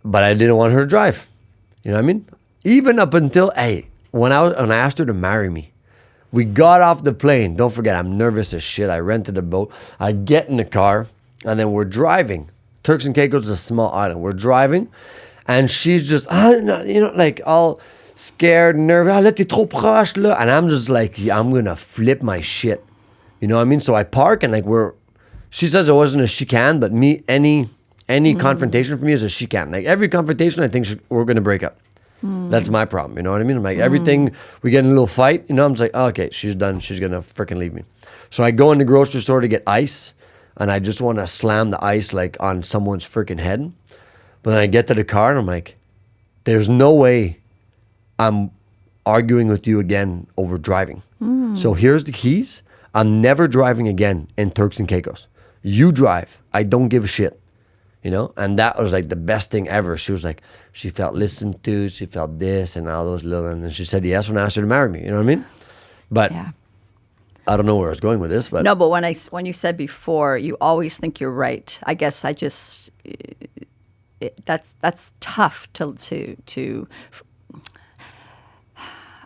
but I didn't want her to drive, you know what I mean? Even up until, when I asked her to marry me, we got off the plane. Don't forget, I'm nervous as shit. I rented a boat. I get in the car, and then we're driving. Turks and Caicos is a small island. We're driving, and she's just, like all scared, nervous. Là, t'es trop proche, là. And I'm just like, I'm going to flip my shit. You know what I mean? So I park, and like she says it wasn't a chicane, but any confrontation for me is a chicane. Like every confrontation, I think we're going to break up. That's my problem, you know what I mean? I'm like, everything, we get in a little fight, I'm just like, oh, okay, she's done. She's going to freaking leave me. So I go in the grocery store to get ice, and I just want to slam the ice like on someone's freaking head. But then I get to the car, and I'm like, there's no way I'm arguing with you again over driving. So here's the keys. I'm never driving again in Turks and Caicos. You drive. I don't give a shit. And that was like the best thing ever. She was like, she felt listened to, she felt this and all those little, and then she said yes when I asked her to marry me. You know what I mean? But I don't know where I was going with this. But
no, but when you said before, you always think you're right. I guess that's tough to.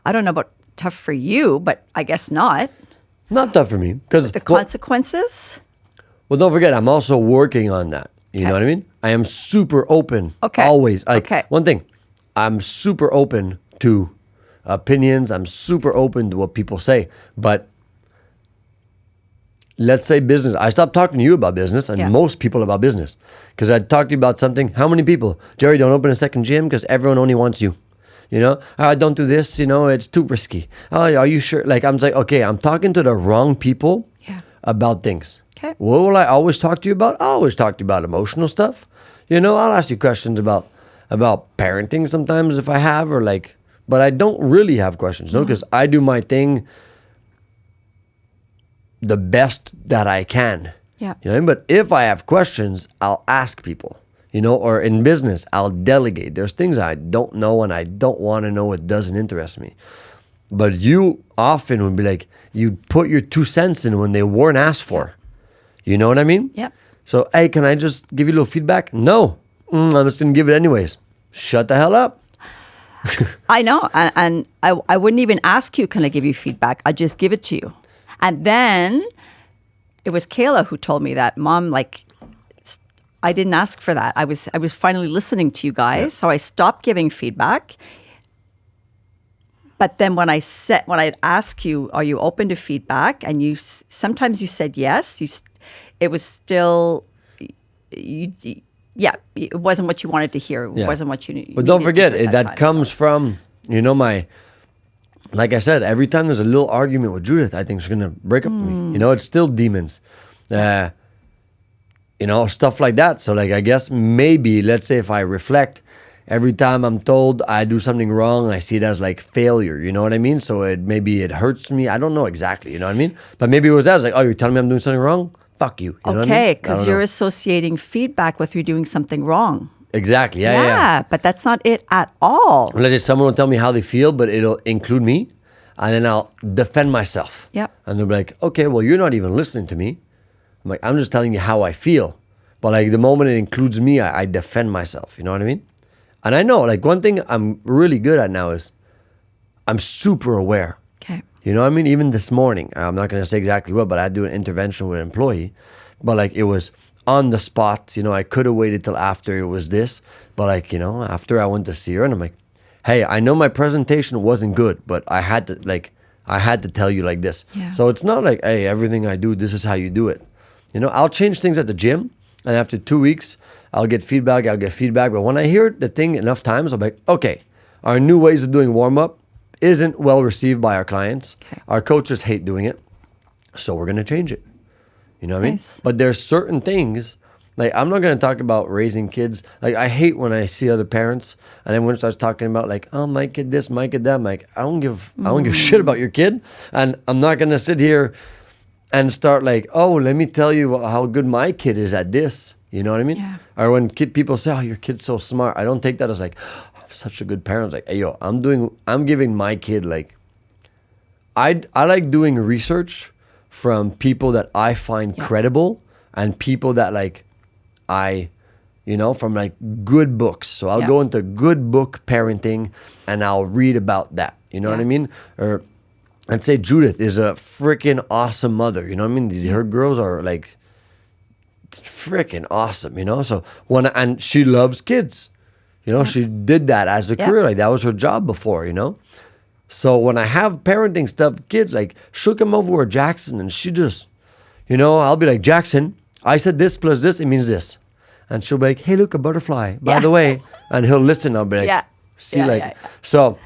I don't know about tough for you, but I guess not.
Not tough for me because
the consequences.
Well, don't forget, I'm also working on that. You know what I mean? I am super open. Always. Like one thing, I'm super open to opinions. I'm super open to what people say. But let's say business. I stopped talking to you about business and most people about business because I'd talk to you about something. How many people? Jerry, don't open a second gym because everyone only wants you. Don't do this. It's too risky. Oh, are you sure? Like, I'm like, okay, I'm talking to the wrong people about things.
Okay.
What will I always talk to you about? I'll always talk to you about emotional stuff. I'll ask you questions about parenting sometimes if I have, or like, but I don't really have questions, because I do my thing the best that I can.
Yeah.
But if I have questions, I'll ask people, or in business, I'll delegate. There's things I don't know and I don't want to know. It doesn't interest me. But you often would be like, you put your 2 cents in when they weren't asked for. You know what I mean?
Yeah.
So, hey, can I just give you a little feedback? No. I'm just going to give it anyways. Shut the hell up.
I know. And I wouldn't even ask you, can I give you feedback? I'd just give it to you. And then it was Kayla who told me that, Mom, like, I didn't ask for that. I was finally listening to you guys. So I stopped giving feedback. But then when I'd ask you, are you open to feedback? And sometimes you said yes. It was still, it wasn't what you wanted to hear. It wasn't what you needed.
But don't forget, that
time,
comes from, like I said, every time there's a little argument with Judith, I think she's going to break up with me. It's still demons. Stuff like that. So like, I guess maybe, let's say if I reflect, every time I'm told I do something wrong, I see it as like failure. You know what I mean? So maybe it hurts me. I don't know exactly. You know what I mean? But maybe it was that. It's like, oh, you're telling me I'm doing something wrong? Fuck you. You know what I mean?
Because you're associating feedback with you doing something wrong.
Exactly. Yeah.
But that's not it at all.
Let's say someone will tell me how they feel, but it'll include me. And then I'll defend myself.
Yep.
And they'll be like, okay, well, you're not even listening to me. I'm like, I'm just telling you how I feel. But like the moment it includes me, I defend myself. You know what I mean? And I know, like, one thing I'm really good at now is I'm super aware.
Okay.
You know what I mean? Even this morning, I'm not going to say exactly what, but I had to do an intervention with an employee. But like, it was on the spot. I could have waited till after it was this. But like, after I went to see her, and I'm like, hey, I know my presentation wasn't good, but I had to tell you like this.
Yeah.
So it's not like, hey, everything I do, this is how you do it. I'll change things at the gym. And after 2 weeks, I'll get feedback. But when I hear the thing enough times, I'm like, okay, our new ways of doing warm-up isn't well received by our clients.
Okay.
Our coaches hate doing it. So we're going to change it. You know what I mean?
Nice.
But there's certain things, like, I'm not going to talk about raising kids. Like, I hate when I see other parents and everyone starts talking about like, oh, my kid this, my kid that. I'm like, I don't give a shit about your kid. And I'm not going to sit here and start like, oh, let me tell you how good my kid is at this. You know what I mean?
Yeah.
Or when people say, oh, your kid's so smart. I don't take that as like, oh, I'm such a good parent. It's like, hey, yo, I'm giving my kid like, I like doing research from people that I find credible and people that like, from like good books. So I'll go into good book parenting and I'll read about that. You know what I mean? Or I'd say Judith is a freaking awesome mother. You know what I mean? Her girls are like freaking awesome, So and she loves kids. She did that as a career. Like that was her job before, So when I have parenting stuff, kids, like she'll come over with Jackson and she just, I'll be like, Jackson, I said this plus this, it means this. And she'll be like, hey, look, a butterfly, by the way. And he'll listen. I'll be like, So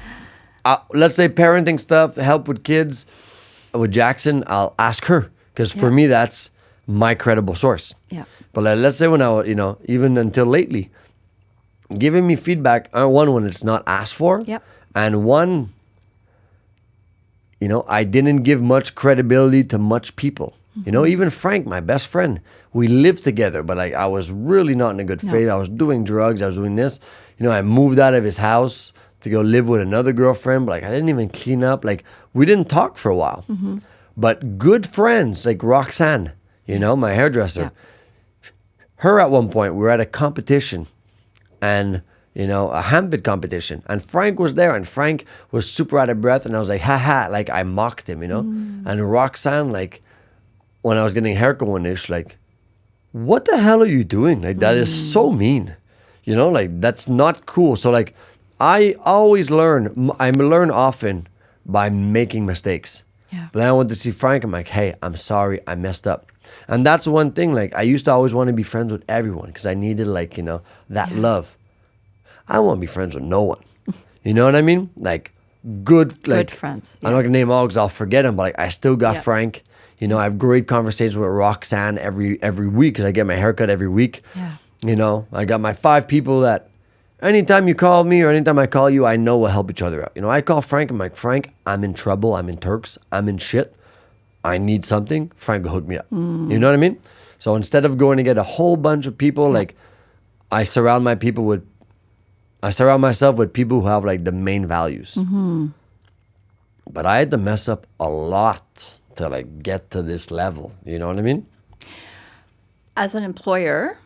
let's say parenting stuff, help with kids, with Jackson, I'll ask her. Because for me, that's my credible source.
Yeah.
But let's say when I was, even until lately, giving me feedback, one, when it's not asked for.
Yep.
And one, I didn't give much credibility to much people. Even Frank, my best friend, we lived together, but like I was really not in a good faith. I was doing drugs. I was doing this. I moved out of his house to go live with another girlfriend, but like I didn't even clean up. Like we didn't talk for a while. Mm-hmm. But good friends like Roxanne, my hairdresser, her at one point, we were at a competition and, a handbid competition. And Frank was there and Frank was super out of breath. And I was like, haha, like I mocked him, And Roxanne, like when I was getting a haircut one day, she's like, what the hell are you doing? Like that is so mean, like that's not cool. So like, I always learn. I learn often by making mistakes.
Yeah.
But then I went to see Frank. I'm like, hey, I'm sorry, I messed up. And that's one thing. Like, I used to always want to be friends with everyone because I needed, like, that love. I want to be friends with no one. You know what I mean? Like, good
friends.
I'm not gonna name all because I'll forget them, but like, I still got Frank. I have great conversations with Roxanne every week because I get my haircut every week.
Yeah.
I got my 5 people that anytime you call me or anytime I call you, I know we'll help each other out. I call Frank. I'm like, Frank, I'm in trouble. I'm in Turks. I'm in shit. I need something. Frank will hook me up. You know what I mean? So instead of going to get a whole bunch of people, like, I surround myself with people who have like the main values. But I had to mess up a lot to like get to this level. You know what I mean?
As an employer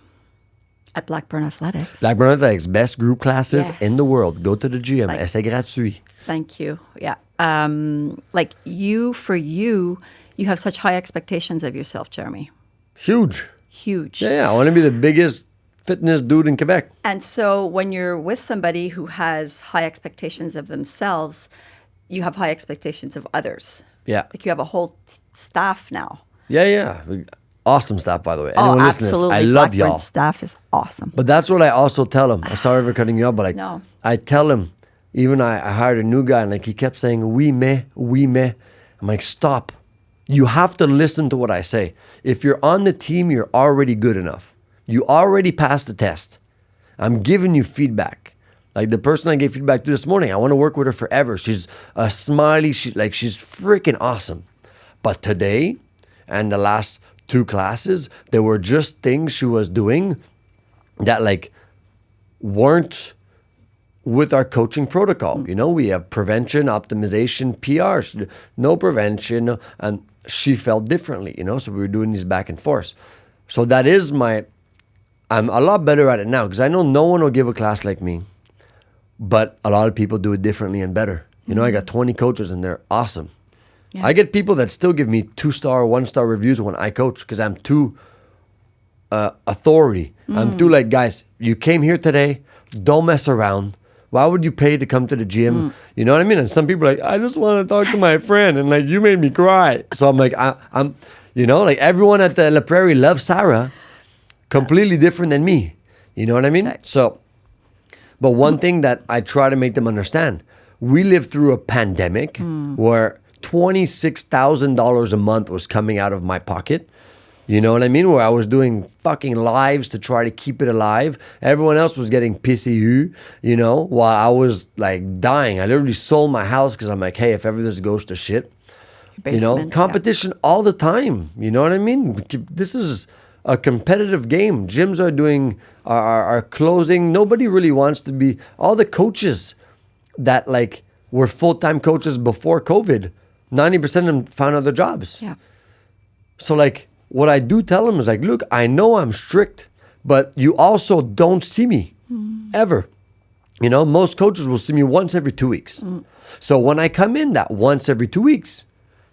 at Blackburn Athletics.
Blackburn Athletics, best group classes in the world. Go to the gym.
Like,
C'est gratuit.
Thank you. Yeah. Like you have such high expectations of yourself, Jeremy.
Huge.
Huge.
Yeah. I want to be the biggest fitness dude in Quebec.
And so when you're with somebody who has high expectations of themselves, you have high expectations of others.
Yeah.
Like you have a whole staff now.
Yeah. Awesome staff, by the way. Anyone listening,
absolutely.
I love
Blackburn
y'all.
Staff is awesome.
But that's what I also tell him. I'm sorry for cutting you off, but like,
No.
I tell him, even I hired a new guy and like he kept saying, oui, mais. I'm like, stop. You have to listen to what I say. If you're on the team, you're already good enough. You already passed the test. I'm giving you feedback. Like the person I gave feedback to this morning, I want to work with her forever. She's a smiley. She's freaking awesome. But today and the last 2 classes, there were just things she was doing that like weren't with our coaching protocol. We have prevention, optimization, PR, no prevention, and she felt differently, so we were doing these back and forth. So that is I'm a lot better at it now because I know no one will give a class like me, but a lot of people do it differently and better. I got 20 coaches and they're awesome. Yeah. I get people that still give me 2-star, 1-star reviews when I coach because I'm too authority. I'm too like, guys, you came here today, don't mess around. Why would you pay to come to the gym? You know what I mean? And some people are like, I just want to talk to my friend and like, you made me cry. So I'm like, I'm like everyone at the La Prairie loves Sarah. Completely different than me. You know what I mean? Right. So, but one thing that I try to make them understand, we lived through a pandemic where $26,000 a month was coming out of my pocket. You know what I mean? Where I was doing fucking lives to try to keep it alive. Everyone else was getting PCU, while I was like dying. I literally sold my house because I'm like, hey, if ever this goes to shit, competition all the time. You know what I mean? This is a competitive game. Gyms are closing. Nobody really wants to be. All the coaches that like were full-time coaches before COVID, 90% of them found other jobs.
Yeah.
So like what I do tell them is like, look, I know I'm strict, but you also don't see me ever. Most coaches will see me once every 2 weeks. So when I come in that once every 2 weeks,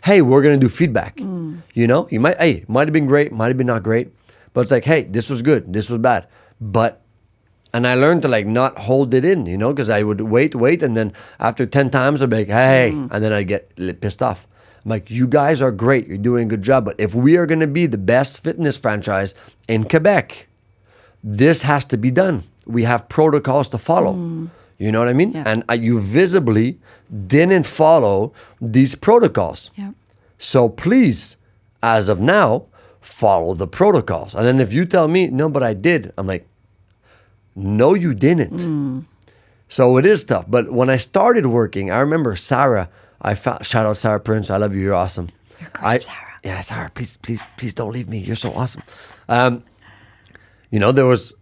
hey, we're going to do feedback. You might have been great, might have been not great. But it's like, hey, this was good, this was bad. And I learned to like not hold it in, because I would wait. And then after 10 times, I'd be like, hey, and then I'd get pissed off. I'm like, you guys are great. You're doing a good job. But if we are going to be the best fitness franchise in Quebec, this has to be done. We have protocols to follow. You know what I mean?
Yeah.
And you visibly didn't follow these protocols.
Yeah. So
please, as of now, follow the protocols. And then if you tell me, no, but I did, I'm like, no, you didn't. So it is tough. But when I started working, I remember Sarah, shout out Sarah Prince. I love you. You're awesome.
You're great, Sarah.
Yeah, Sarah, please don't leave me. You're so awesome. That was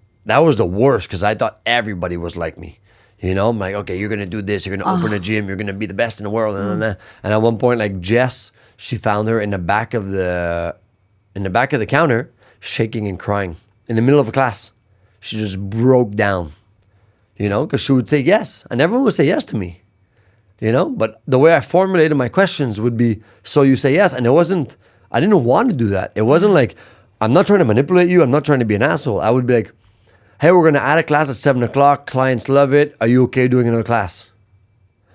the worst because I thought everybody was like me. I'm like, okay, you're going to do this. You're going to open a gym. You're going to be the best in the world. And at one point, like Jess, she found her in the back of the counter, shaking and crying in the middle of a class. She just broke down, because she would say yes. And everyone would say yes to me, But the way I formulated my questions would be, so you say yes. And I didn't want to do that. It wasn't like, I'm not trying to manipulate you. I'm not trying to be an asshole. I would be like, hey, we're going to add a class at 7 o'clock. Clients love it. Are you okay doing another class?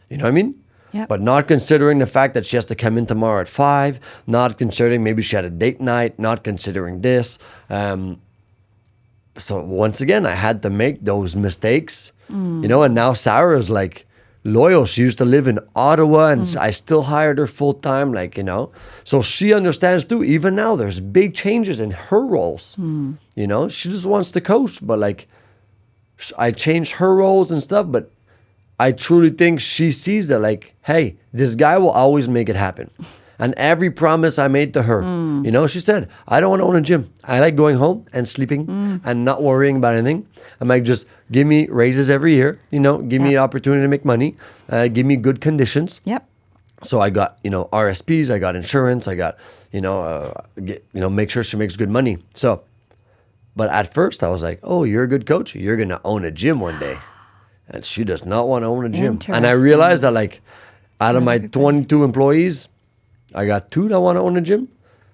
You know what I mean?
Yep.
But not considering the fact that she has to come in tomorrow at 5, not considering maybe she had a date night, not considering this. So once again, I had to make those mistakes, you know, and now Sarah is like loyal. She used to live in Ottawa and I still hired her full time, like, you know, so she understands too. Even now, there's big changes in her roles, you know, she just wants to coach, but like I changed her roles and stuff, but I truly think she sees that like, hey, this guy will always make it happen. And every promise I made to her, you know, she said, I don't want to own a gym. I like going home and sleeping and not worrying about anything. I'm like, just give me raises every year, you know, give me an opportunity to make money, give me good conditions.
Yep.
So I got, you know, RSPs, I got insurance, I got, make sure she makes good money. So, but at first I was like, oh, you're a good coach. You're going to own a gym one day. And she does not want to own a gym. And I realized that like out of my 22 employees, I got 2 that want to own a gym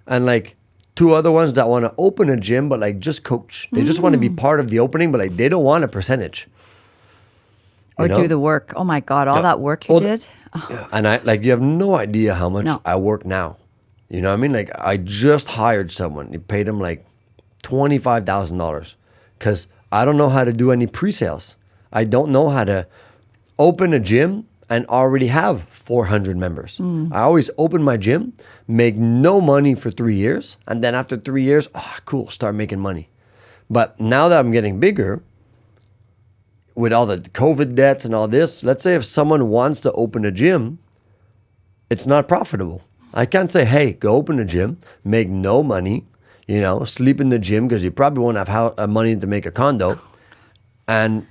and like 2 other ones that want to open a gym, but like just coach. They just want to be part of the opening, but like they don't want a percentage.
Or do the work. Oh my God, all that work you did.
Yeah. And I like, you have no idea how much I work now. You know what I mean? Like I just hired someone. You paid him like $25,000 because I don't know how to do any pre-sales. I don't know how to open a gym and already have 400 members. I always open my gym, make no money for 3 years, and then after 3 years, cool, start making money. But now that I'm getting bigger, with all the COVID debts and all this, let's say if someone wants to open a gym, it's not profitable. I can't say, hey, go open a gym, make no money, you know, sleep in the gym because you probably won't have money to make a condo, and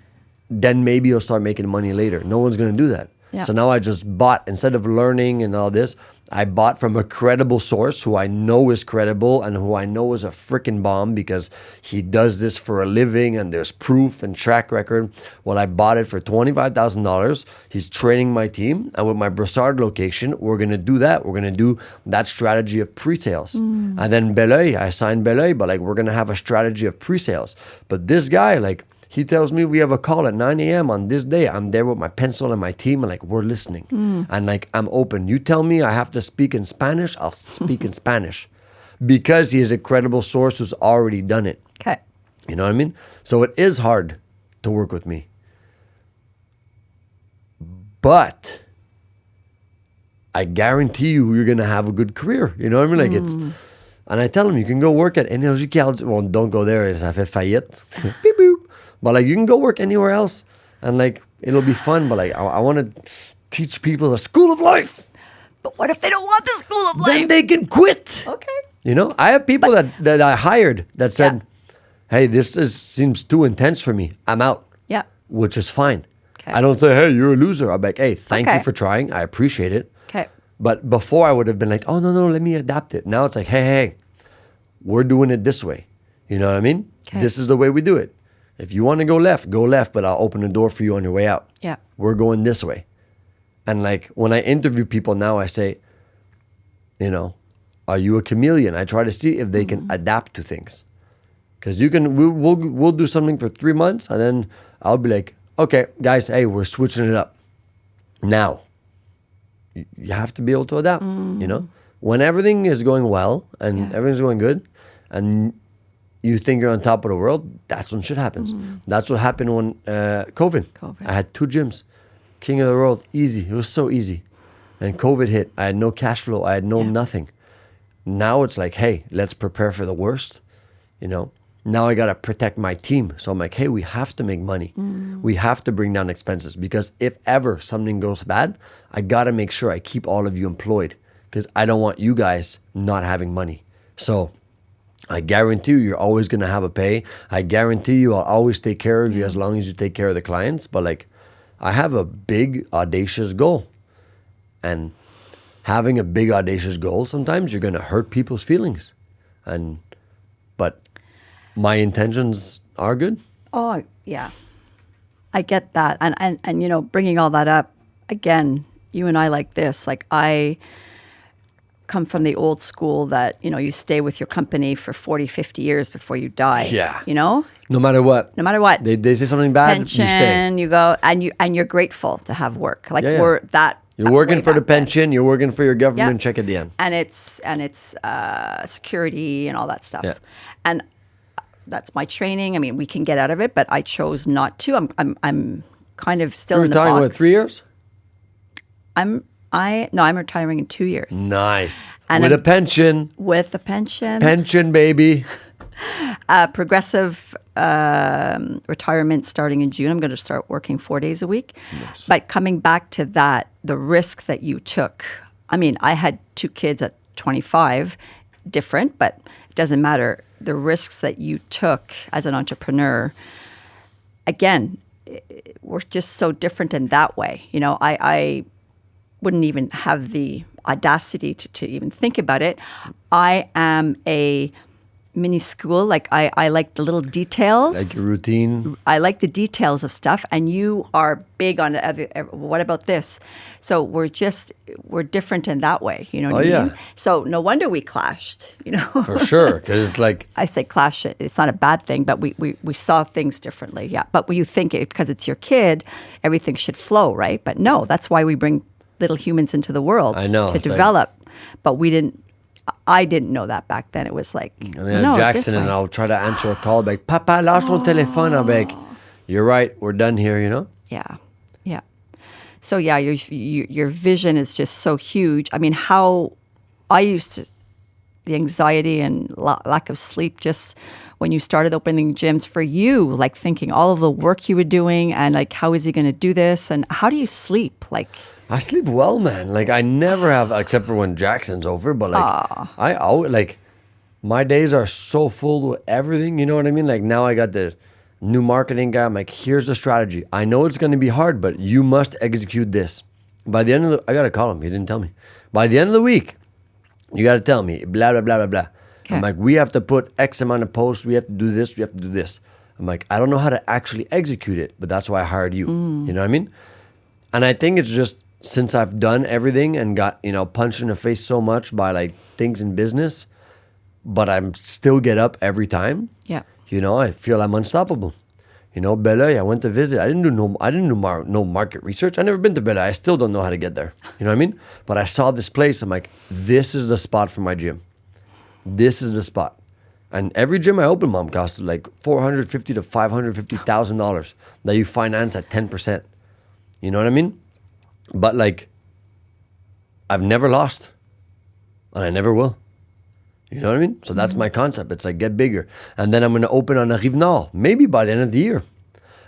then maybe you'll start making money later. No one's going to do that. Yeah. So now I just bought, instead of learning and all this, I bought from a credible source who I know is credible and who I know is a freaking bomb because he does this for a living and there's proof and track record. Well, I bought it for $25,000. He's training my team. And with my Brossard location, we're going to do that. We're going to do that strategy of pre-sales. And then Belleuil, I signed Belleuil, but like we're going to have a strategy of pre-sales. But this guy, like, he tells me we have a call at 9 a.m. on this day. I'm there with my pencil and my team and like, we're listening. And like, I'm open. You tell me I have to speak in Spanish, I'll speak in Spanish because he is a credible source who's already done it.
Okay.
You know what I mean? So it is hard to work with me. But I guarantee you're going to have a good career. You know what I mean? Like it's, and I tell him, you can go work at Énergie Cardio. Well, don't go there. Ça fait faillite. Beep, boop. But like you can go work anywhere else and like it'll be fun. But like I want to teach people the school of life.
But what if they don't want the school of life?
Then they can quit.
Okay.
You know, I have people that I hired that said, hey, seems too intense for me. I'm out. Yeah. Which is fine. Okay. I don't say, hey, you're a loser. I'm like, hey, thank you for trying. I appreciate it.
Okay.
But before I would have been like, oh, no, let me adapt it. Now it's like, hey, we're doing it this way. You know what I mean? Okay. This is the way we do it. If you want to go left, but I'll open the door for you on your way out. Yeah. We're going this way. And like when I interview people now, I say, you know, are you a chameleon? I try to see if they can adapt to things. Because we'll do something for 3 months and then I'll be like, okay, guys, hey, we're switching it up. Now, you have to be able to adapt, you know? When everything is going well and everything's going good and you think you're on top of the world, that's when shit happens. That's what happened when COVID. I had 2 gyms. King of the world, easy. It was so easy. And COVID hit. I had no cash flow. I had no nothing. Now it's like, hey, let's prepare for the worst. You know, now I got to protect my team. So I'm like, hey, we have to make money. We have to bring down expenses because if ever something goes bad, I got to make sure I keep all of you employed because I don't want you guys not having money. So I guarantee you're always going to have a pay. I guarantee you I'll always take care of you as long as you take care of the clients. But like, I have a big, audacious goal. And having a big, audacious goal, sometimes you're going to hurt people's feelings. But my intentions are good.
Oh, yeah. I get that. And you know, bringing all that up, again, you and I like this. Like come from the old school that, you stay with your company for 40, 50 years before you die.
Yeah.
No
matter what.
No matter what.
They say something bad,
Pension,
you stay.
you go, and you're grateful to have work. Like we're that.
You're working
way
for the
back then.
pension. You're working for your government check at the end.
And it's security and all that stuff.
Yeah.
And that's my training. I mean, we can get out of it, but I chose not to. I'm kind of still in the box.
You're retiring, what, 3 years?
I'm retiring in 2 years.
Nice.
And
With a pension.
With a pension.
Pension, baby.
Progressive retirement starting in June. I'm going to start working 4 days a week.
Yes.
But coming back to that, the risk that you took. I mean, I had 2 kids at 25, different, but it doesn't matter. The risks that you took as an entrepreneur, again, we're just so different in that way. I wouldn't even have the audacity to even think about it. I am a mini school. Like I like the little details.
Like your routine.
I like the details of stuff, and you are big on what about this? So we're different in that way. You know what I mean? So no wonder we clashed.
For sure, because it's like
I say clash. It's not a bad thing, but we saw things differently. Yeah, but when you think because it's your kid, everything should flow, right? But no, that's why we bring little humans into the world to develop. But we didn't. I didn't know that back then. It was like,
Jackson, and I'll try to answer a call like, Papa, lâche ton téléphone. I'm like, you're right. We're done here,
Yeah. Yeah. So, yeah, your vision is just so huge. I mean, how I used to, the anxiety and lack of sleep just when you started opening gyms for you, like thinking all of the work you were doing and like, how is he going to do this? And how do you sleep? Like,
I sleep well, man. Like I never have, except for when Jackson's over. But like I always like my days are so full with everything. You know what I mean? Like now I got the new marketing guy. I'm like, here's the strategy. I know it's going to be hard, but you must execute this. By the end of I got to call him. He didn't tell me. By the end of the week, you got to tell me. Blah blah blah blah blah. Okay. I'm like, we have to put X amount of posts. We have to do this. We have to do this. I'm like, I don't know how to actually execute it, but that's why I hired you. You know what I mean? And I think it's just. Since I've done everything and got, punched in the face so much by like things in business, but I'm still get up every time.
Yeah.
I feel I'm unstoppable. Belleuil, I went to visit. I didn't do no market research. I've never been to Belleuil. I still don't know how to get there. You know what I mean? But I saw this place. I'm like, this is the spot for my gym. This is the spot. And every gym I open, Mom, costs like $450,000 to $550,000 that you finance at 10%. You know what I mean? But like, I've never lost, and I never will. You know what I mean? So that's my concept. It's like get bigger, and then I'm going to open on a Rive Nord, maybe by the end of the year,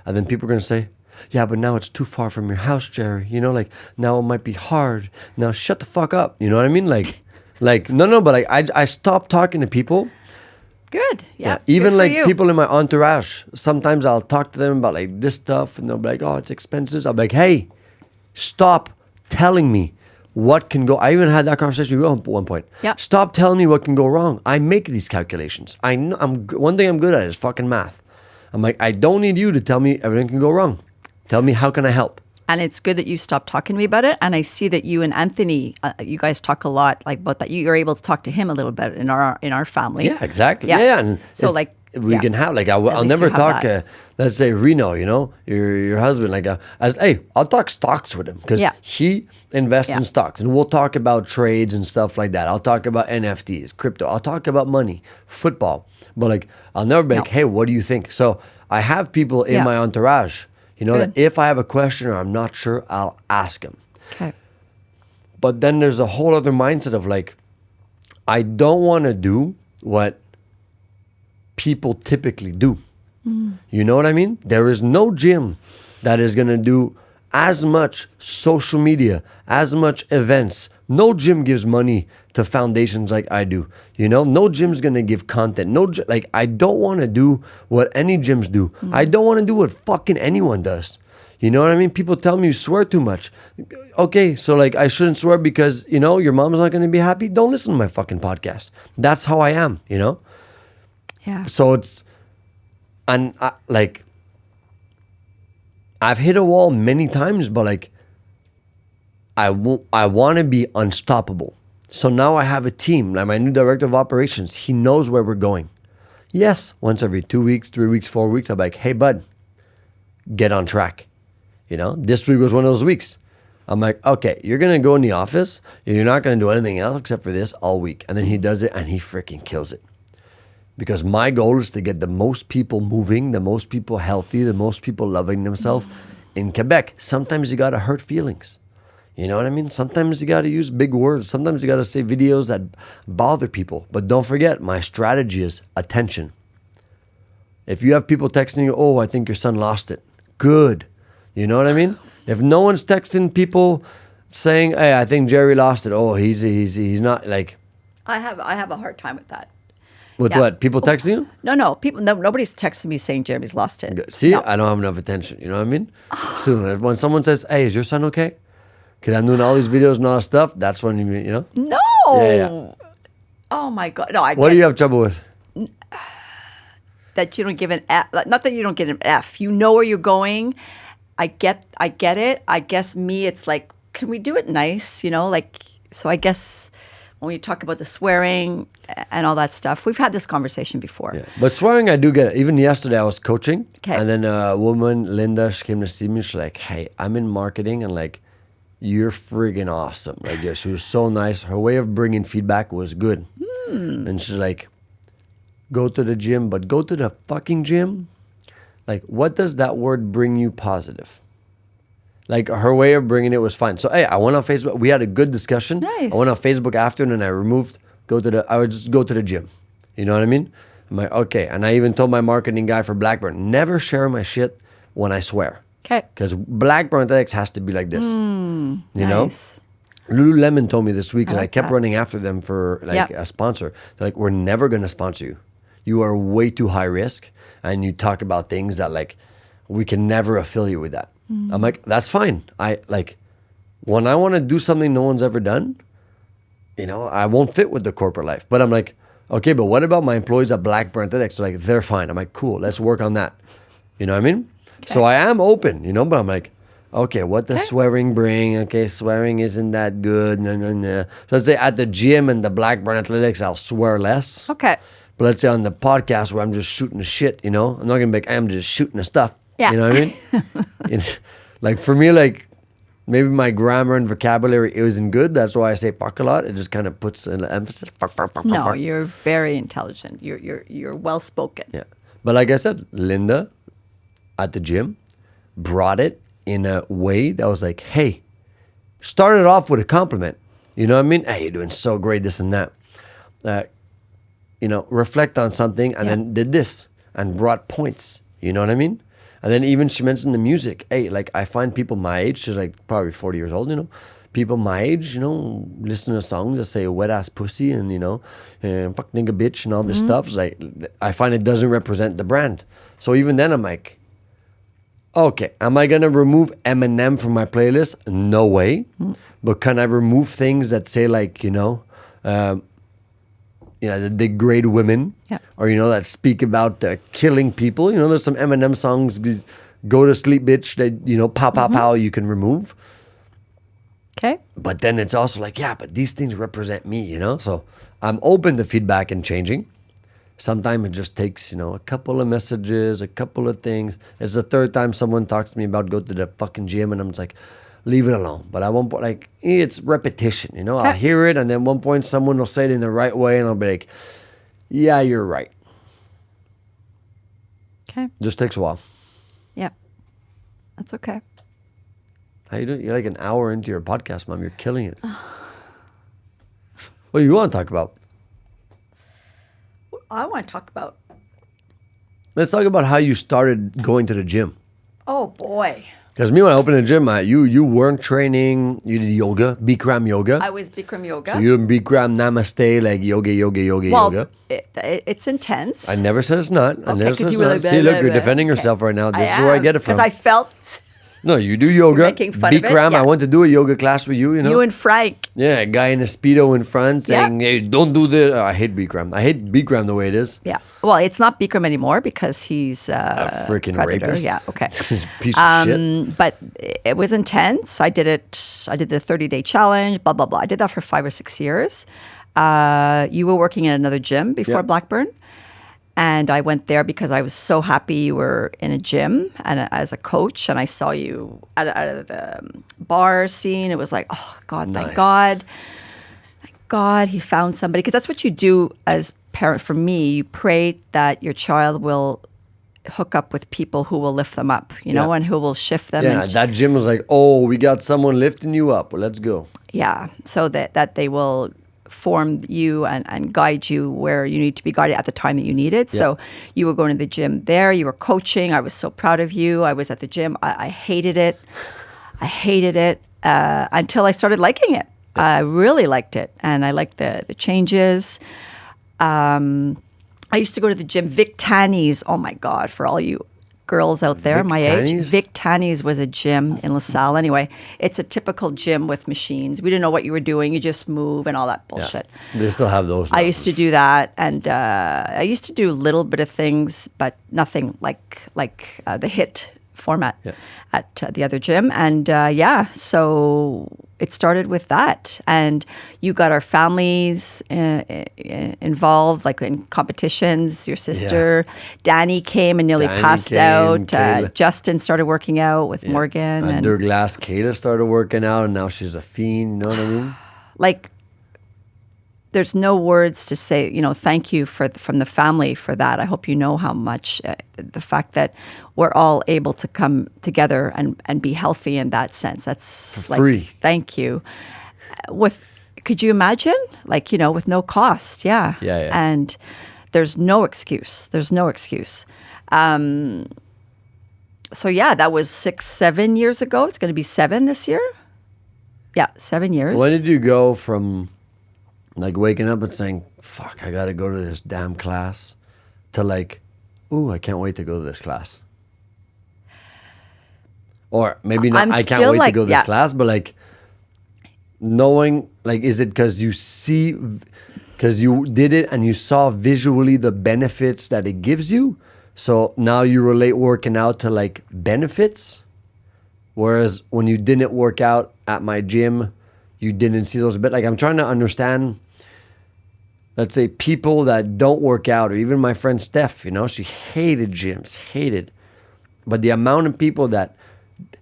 and then people are going to say, "Yeah, but now it's too far from your house, Jerry. Like now it might be hard. Now shut the fuck up." You know what I mean? Like no, but like I stopped talking to people.
Good. Yeah.
Even like people in my entourage. Sometimes I'll talk to them about like this stuff, and they'll be like, "Oh, it's expensive." I'll be like, "Hey. Stop telling me what can go." I even had that conversation with you at one point.
Yeah.
Stop telling me what can go wrong. I make these calculations. I know. One thing I'm good at is fucking math. I'm like, I don't need you to tell me everything can go wrong. Tell me how can I help.
And it's good that you stopped talking to me about it. And I see that you and Anthony, you guys talk a lot like about that. You're able to talk to him a little bit in our family.
Yeah, exactly. Yeah. And
so like.
We can have like I'll never talk. Let's say Reno, your husband. Like I'll talk stocks with him because he invests in stocks, and we'll talk about trades and stuff like that. I'll talk about NFTs, crypto. I'll talk about money, football. But like I'll never be like, hey, what do you think? So I have people in my entourage. That if I have a question or I'm not sure, I'll ask him.
Okay.
But then there's a whole other mindset of like, I don't want to do what people typically do. You know what I mean? There is no gym that is going to do as much social media, as much events. No gym gives money to foundations like I do. No gym's going to give content. Like I don't want to do what any gyms do. I don't want to do what fucking anyone does. You know what I mean? People tell me you swear too much. Okay, so like I shouldn't swear because, your mom's not going to be happy. Don't listen to my fucking podcast. That's how I am,
Yeah.
So it's, and like, I've hit a wall many times, but like, I want to be unstoppable. So now I have a team, like my new director of operations. He knows where we're going. Yes, once every 2 weeks, 3 weeks, 4 weeks, I'm like, hey, bud, get on track. This week was one of those weeks. I'm like, okay, you're going to go in the office. You're not going to do anything else except for this all week. And then he does it and he freaking kills it. Because my goal is to get the most people moving, the most people healthy, the most people loving themselves in Quebec. Sometimes you got to hurt feelings. You know what I mean? Sometimes you got to use big words. Sometimes you got to say videos that bother people. But don't forget, my strategy is attention. If you have people texting you, oh, I think your son lost it. Good. You know what I mean? If no one's texting people saying, hey, I think Jerry lost it. Oh, he's not like.
I have a hard time with that.
With what? People texting you?
No. Nobody's texting me saying Jeremy's lost it.
See,
no.
I don't have enough attention. You know what I mean? Soon, when someone says, hey, is your son okay? Because I'm doing all these videos and all that stuff. That's when you know?
No.
Yeah.
Oh, my God. No,
what do you have trouble with?
That you don't give an F. Not that you don't get an F. You know where you're going. I get it. I guess it's like, can we do it nice? So I guess when we talk about the swearing and all that stuff, we've had this conversation before.
Yeah. But swearing, I do get it. Even yesterday, I was coaching.
Okay.
And then a woman, Linda, she came to see me. She's like, hey, I'm in marketing and like, you're friggin' awesome. Like, yeah, she was so nice. Her way of bringing feedback was good. And she's like, go to the gym, but go to the fucking gym. Like, what does that word bring you positive? Like, her way of bringing it was fine. So, hey, I went on Facebook. We had a good discussion.
Nice.
I went on Facebook after, and then I removed, I would just go to the gym. You know what I mean? I'm like, okay. And I even told my marketing guy for Blackburn, never share my shit when I swear.
Okay.
Because Blackburn Athletics has to be like this. You know?
Nice.
Lululemon told me this week, and I
like
kept
that.
running after them for a sponsor. They're like, we're never going to sponsor you. You are way too high risk, and you talk about things that like we can never affiliate with that. I'm like, that's fine. When I want to do something no one's ever done, I won't fit with the corporate life. But I'm like, okay, but what about my employees at Blackburn Athletics? They're like, they're fine. I'm like, cool, let's work on that. You know what I mean? Okay. So I am open, but I'm like, okay, what does swearing bring? Okay, swearing isn't that good. So let's say at the gym and the Blackburn Athletics, I'll swear less.
Okay.
But let's say on the podcast where I'm just shooting the shit, I'm not going to be like, I'm just shooting the stuff.
Yeah.
You know what I mean? Like for me, like maybe my grammar and vocabulary isn't good. That's why I say fuck a lot. It just kind of puts an emphasis. Fuck.
No, you're very intelligent. You're well spoken.
Yeah. But like I said, Linda at the gym brought it in a way that was like, hey, started off with a compliment. You know what I mean? Hey, you're doing so great, this and that. Reflect on something and then did this and brought points. You know what I mean? And then even she mentioned the music. Hey, like I find people my age, she's like probably 40 years old, people my age, listen to songs that say wet ass pussy and, fuck nigga bitch and all this stuff. It's like, I find it doesn't represent the brand. So even then I'm like, okay, am I going to remove Eminem from my playlist? No way. But can I remove things that say like, that degrade women, or that speak about killing people? There's some Eminem songs, "Go to Sleep, Bitch," that pow pow pow you can remove.
Okay.
But then it's also like, but these things represent me, So I'm open to feedback and changing. Sometimes it just takes, a couple of messages, a couple of things. It's the third time someone talks to me about go to the fucking gym, and I'm just like, leave it alone. But I won't, it's repetition, I'll hear it, and then one point someone will say it in the right way, and I'll be like, yeah, you're right.
Okay.
Just takes a while.
Yeah. That's okay.
How you doing? You're like an hour into your podcast, Mom. You're killing it. What do you want to talk about?
I want to talk about.
Let's talk about how you started going to the gym.
Oh, boy.
Because me, when I opened the gym, you weren't training. You did yoga, Bikram yoga.
I was Bikram yoga.
So you did Bikram Namaste, like yoga.
It's intense.
I never said it's not. I
Okay,
never said
'cause
it's
you were
not.
like,
See,
blah,
look, you're
blah,
defending
blah.
yourself right now.
I
This is where I
am,
get it from.
Because I felt
No, you do yoga.
making fun of it,
Bikram,
yeah.
I went to do a yoga class with you, you know?
You and Frank.
Yeah, a guy in a Speedo in front saying, hey, don't do this. I hate Bikram. I hate Bikram the way it is.
Yeah. Well, it's not Bikram anymore because he's
A freaking
predator.
rapist.
Yeah. Okay.
Piece of shit.
But it was intense. I did it. I did the 30-day challenge. Blah blah blah. I did that for 5 or 6 years. You were working at another gym before
Yeah.
Blackburn. And I went there because I was so happy you were in a gym and as a coach. And I saw you out of the bar scene. It was like, oh, God, thank
Nice.
God. Thank God he found somebody. Because that's what you do as parent. For me, you pray that your child will hook up with people who will lift them up, you know,
Yeah.
and who will shift them.
Yeah,
and
that gym was like, oh, we got someone lifting you up. Well, let's go.
Yeah, so that they will form you and guide you where you need to be guided at the time that you need it. So you were going to the gym there, you were coaching. I was so proud of you. I was at the gym. I hated it. I hated it until I started liking it. I really liked it, and I liked the changes. I used to go to the gym, Vic Tanny's. Oh my God, for all you girls out there
Vic
my
Tanny's?
age, Vic Tanny's was a gym in LaSalle. Anyway, it's a typical gym with machines. We didn't know what you were doing. You just move and all that bullshit.
They still have those.
I used to do that, and I used to do a little bit of things, but nothing like the HIT format at the other gym. And so it started with that, and you got our families involved, like in competitions. Your sister Danny came and nearly
Danny
passed
came,
out.
Kayla.
Justin started working out with Morgan, and
Under glass, Kayla started working out, and now she's a fiend. You know what I mean?
like there's no words to say, thank you from the family for that. I hope you know how much the fact that we're all able to come together and be healthy in that sense. That's like,
free.
thank you. Could you imagine? With no cost. Yeah.
Yeah.
And there's no excuse. There's no excuse. So that was 6-7 years ago. It's going to be 7 this year. Yeah, 7 years.
When did you go from like waking up and saying, fuck, I got to go to this damn class, to like, ooh, I can't wait to go to this class? Or maybe not, I can't wait to go to this class, but like knowing, like, is it because you did it and you saw visually the benefits that it gives you? So now you relate working out to like benefits? Whereas when you didn't work out at my gym, you didn't see those bit. Like, I'm trying to understand, let's say, people that don't work out, or even my friend Steph, she hated gyms, hated. But the amount of people that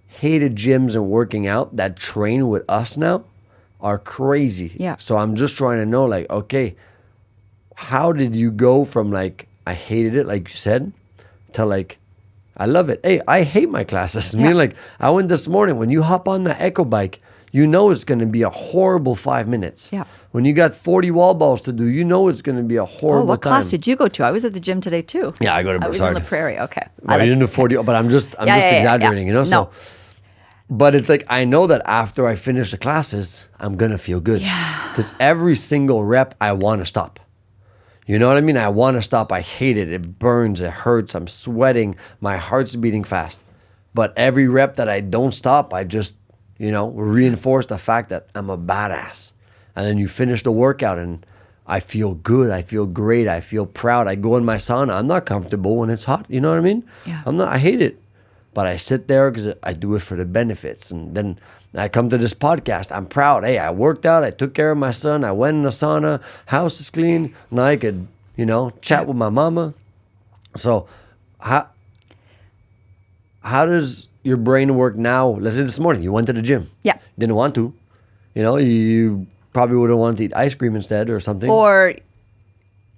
hated gyms and working out that train with us now are crazy.
Yeah.
So I'm just trying to know, like, okay, how did you go from like, I hated it, like you said, to like, I love it. Hey, I hate my classes. I mean, like, I went this morning. When you hop on the Echo bike, it's going to be a horrible 5 minutes.
Yeah.
When you got 40 wall balls to do, it's going to be a horrible
what
time.
class did you go to? I was at the gym today too.
Yeah, I go to
I was
Broussard.
in the Prairie. Okay.
No, you didn't do 40, but I'm just exaggerating,
No.
So, but it's like, I know that after I finish the classes, I'm going to feel good.
Yeah.
Because every single rep, I want to stop. You know what I mean? I want to stop. I hate it. It burns. It hurts. I'm sweating. My heart's beating fast. But every rep that I don't stop, I just, reinforce the fact that I'm a badass. And then you finish the workout and I feel good. I feel great. I feel proud. I go in my sauna. I'm not comfortable when it's hot. You know what I mean?
Yeah.
I hate it. But I sit there because I do it for the benefits. And then I come to this podcast. I'm proud. Hey, I worked out. I took care of my son. I went in the sauna. House is clean. Now I could, chat with my mama. So how does your brain work now? Let's say this morning you went to the gym.
Yeah.
Didn't want to. You probably would have wanted to eat ice cream instead or something.
Or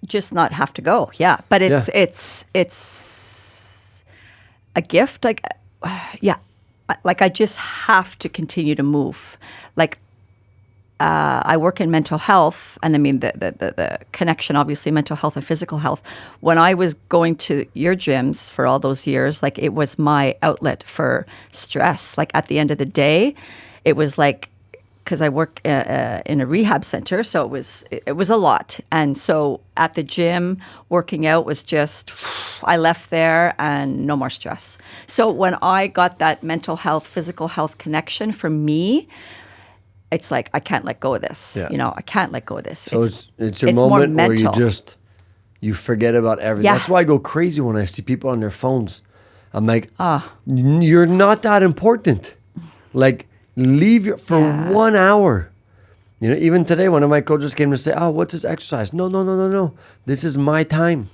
just not have to go. Yeah. But it's a gift. Like, like I just have to continue to move. Like, I work in mental health, and I mean the connection, obviously, mental health and physical health. When I was going to your gyms for all those years, like, it was my outlet for stress. Like, at the end of the day, it was like because I work in a rehab center, so it was a lot. And so at the gym, working out was just, I left there and no more stress. So when I got that mental health, physical health connection for me, it's like, I can't let go of this.
Yeah.
You know, I can't let go of this.
So it's your
more
moment where
mental.
you forget about everything.
Yeah.
That's why I go crazy when I see people on their phones. I'm like, you're not that important. Like, leave for 1 hour. You know, even today, one of my coaches came to say, "Oh, what's this exercise?" No. This is my time.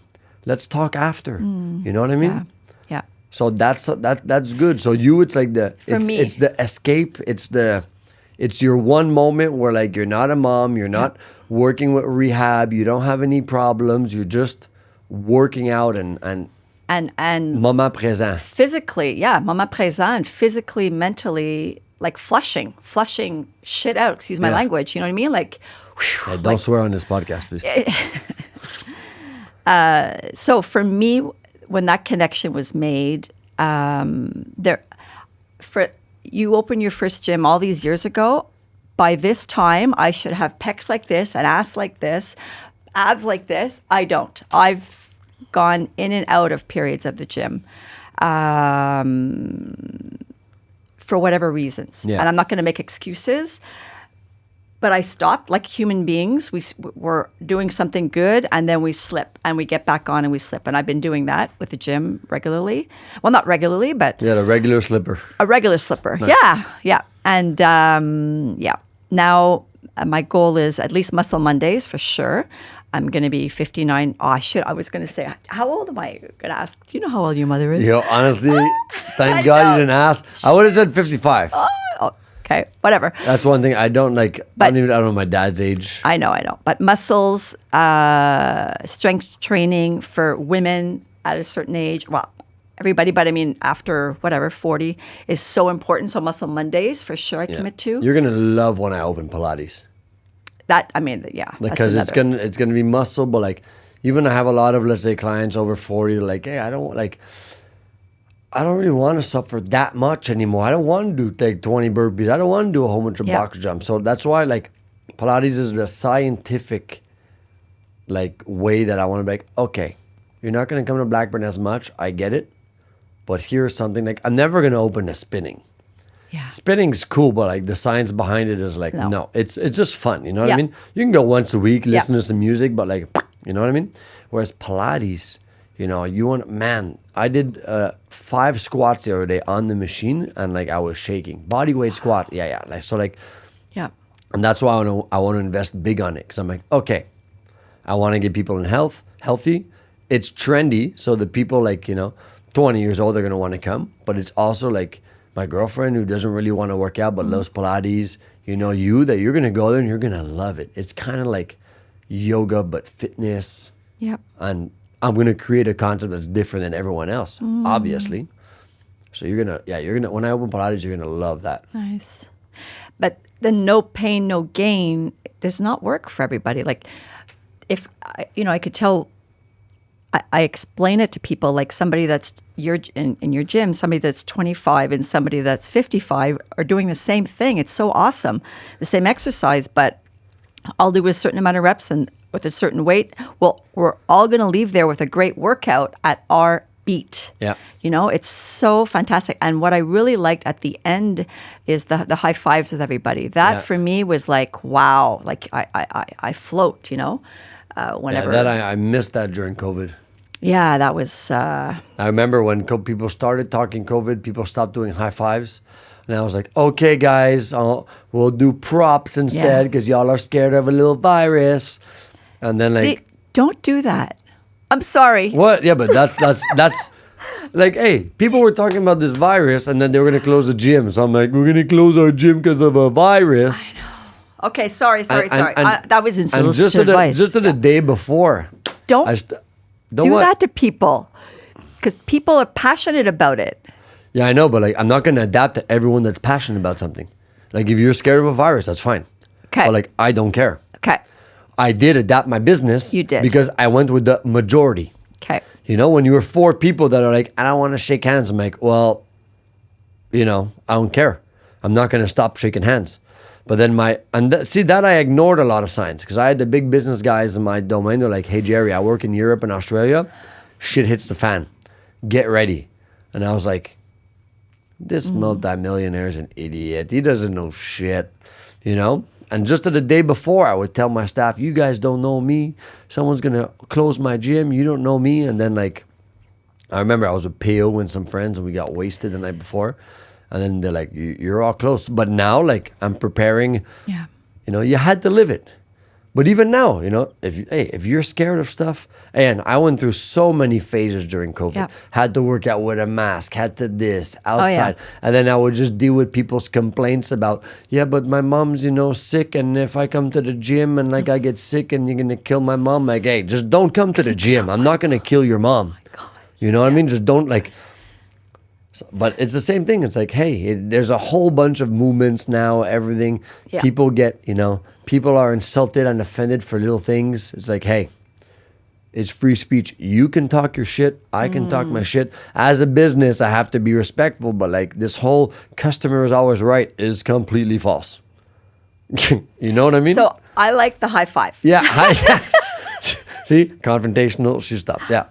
Let's talk after. You know what I mean?
Yeah.
So that's good. So it's like it's the escape. It's your one moment where like you're not a mom, you're not working with rehab, you don't have any problems, you're just working out and moment présent.
Physically, moment présent, and physically, mentally, like flushing shit out. Excuse my language. You know what I mean? Like, whew,
don't swear on this podcast, please.
So for me, when that connection was made, you open your first gym all these years ago. By this time, I should have pecs like this, an ass like this, abs like this. I don't. I've gone in and out of periods of the gym for whatever reasons.
Yeah.
And I'm not going to make excuses. But I stopped. Like human beings, we're doing something good, and then we slip, and we get back on, and we slip. And I've been doing that with the gym regularly. Well, not regularly, but
a regular slipper.
A regular slipper. Nice. Yeah. And now my goal is at least Muscle Mondays for sure. I'm going to be 59. Oh, I was going to say, how old am I? Going to ask. Do you know how old your mother is?
Yo, honestly, thank God you didn't ask. I would have said 55.
Okay, whatever.
That's one thing I don't like. I don't know my dad's age.
I know. But muscles, strength training for women at a certain age. Well, everybody, but I mean, after 40 is so important. So Muscle Mondays for sure I commit to.
You're going to love when I open Pilates.
Because
it's gonna be muscle, but like even I have a lot of, let's say, clients over 40, like, hey, I don't really want to suffer that much anymore. I don't want to do like 20 burpees. I don't want to do a whole bunch of box jumps. So that's why like Pilates is the scientific like way that I want to be like, okay, you're not going to come to Blackburn as much. I get it. But here's something like, I'm never going to open a spinning.
Yeah.
Spinning's cool, but like the science behind it is like, no, it's just fun. You know what I mean? You can go once a week, listen to some music, but like, you know what I mean? Whereas Pilates, you know, I did 5 squats the other day on the machine, and like I was shaking. Body weight squat. Yeah. And that's why I want to invest big on it. Because I'm like, okay, I want to get people healthy. It's trendy. So the people like, 20 years old are going to want to come. But it's also like my girlfriend who doesn't really want to work out but loves Pilates. That you're going to go there and you're going to love it. It's kind of like yoga but fitness.
Yep.
And I'm going to create a concept that's different than everyone else, obviously. So you're going to, when I open Pilates, you're going to love that.
Nice. But the no pain, no gain does not work for everybody. Like if, I could tell, I explain it to people like somebody that's in your gym, somebody that's 25 and somebody that's 55 are doing the same thing. It's so awesome. The same exercise, but I'll do a certain amount of reps and with a certain weight. Well, we're all going to leave there with a great workout at our beat.
Yeah.
It's so fantastic. And what I really liked at the end is the high fives with everybody. That for me was like, wow, like I float, whenever.
Yeah, I missed that during COVID.
Yeah, that was...
I remember when people started talking COVID, people stopped doing high fives. And I was like, okay, guys, we'll do props instead because y'all are scared of a little virus. And then like...
See, don't do that. I'm sorry.
What? Yeah, but that's like, hey, people were talking about this virus and then they were going to close the gym. So I'm like, we're going to close our gym because of a virus.
I know. Okay, sorry.
And
that was insulting
advice. Just the day before.
Don't do that to people because people are passionate about it.
Yeah, I know, but like, I'm not going to adapt to everyone that's passionate about something. Like, if you're scared of a virus, that's fine.
Okay.
But like, I don't care.
Okay.
I did adapt my business.
You did.
Because I went with the majority.
Okay.
When you were 4 people that are like, I don't want to shake hands. I'm like, well, I don't care. I'm not going to stop shaking hands. But then see that I ignored a lot of signs because I had the big business guys in my domain. They're like, hey, Jerry, I work in Europe and Australia. Shit hits the fan. Get ready. And I was like, this multimillionaire is an idiot. He doesn't know shit, you know? And just the day before, I would tell my staff, you guys don't know me. Someone's going to close my gym. You don't know me. And then like, I remember I was with PO and some friends and we got wasted the night before. And then they're like, you're all close. But now, like, I'm preparing.
Yeah.
You know, you had to live it. But even now, you know, if you're scared of stuff, and I went through so many phases during COVID.
Yeah.
Had to work out with a mask, had to this, outside.
Oh, yeah.
And then I would just deal with people's complaints about, yeah, but my mom's, you know, sick. And if I come to the gym and like I get sick and you're going to kill my mom, like, hey, just don't come to the gym. I'm not going to kill your mom.
Oh God.
You know what I mean? Just don't like... But it's the same thing. It's like, hey, there's a whole bunch of movements now, everything.
Yeah.
People get, you know, people are insulted and offended for little things. It's like, hey, it's free speech. You can talk your shit. I can talk my shit. As a business, I have to be respectful. But like this whole customer is always right is completely false. You know what I mean?
So I like the high five.
Yeah. See, confrontational, she stops. Yeah.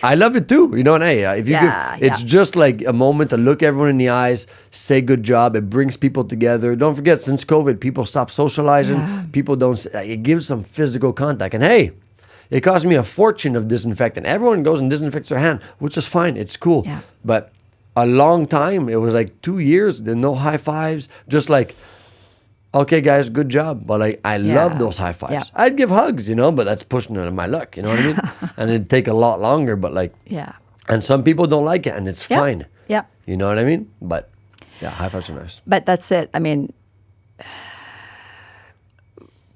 I love it too. You know, and hey, if you it's just like a moment to look everyone in the eyes, say good job. It brings people together. Don't forget, since COVID, people stop socializing.
Yeah.
People don't, it gives some physical contact. And hey, it cost me a fortune of disinfectant. Everyone goes and disinfects their hand, which is fine. It's cool.
Yeah.
But a long time, it was like 2 years, there no high fives, just like, okay, guys, good job. But like, I love those high fives.
Yeah.
I'd give hugs, you know, but that's pushing it on my luck. You know what I mean? And it'd take a lot longer, but like,
Yeah.
and some people don't like it, and it's fine.
Yeah.
You know what I mean? But yeah, high fives are nice.
But that's it. I mean,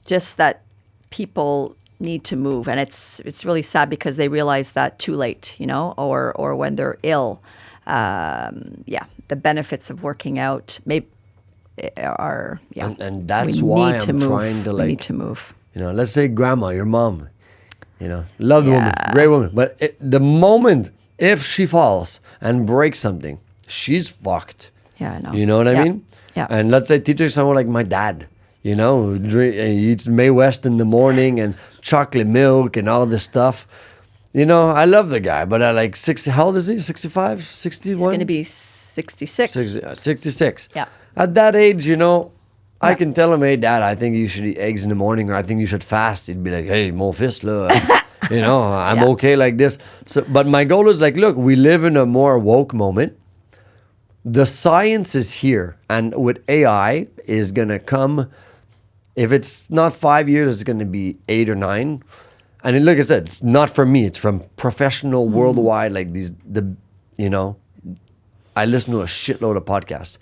just that people need to move, and it's really sad because they realize that too late, you know, or when they're ill. The benefits of working out are
and that's why I'm trying to like,
we need to move.
You know, let's say grandma, your mom, you know, loved woman,
Yeah.
great woman, but the moment if she falls and breaks something, she's fucked.
Yeah, I know.
You know what I mean?
Yeah.
And let's say teach her someone like my dad, you know, who eats May West in the morning and chocolate milk and all this stuff. You know, I love the guy, but at like 60, how old is he? 65, 61?
He's going to be 66.
66.
Yeah.
At that age, you know, I
Yeah.
can tell him, hey, Dad, I think you should eat eggs in the morning, or I think you should fast. He'd be like, hey, mon fils, là, you know, I'm
Yeah.
okay like this. So, but my goal is like, look, we live in a more woke moment. The science is here, and with AI is going to come. If it's not 5 years, it's going to be 8 or 9. And then, like I said, it's not from me. It's from professional worldwide, like you know, I listen to a shitload of podcasts.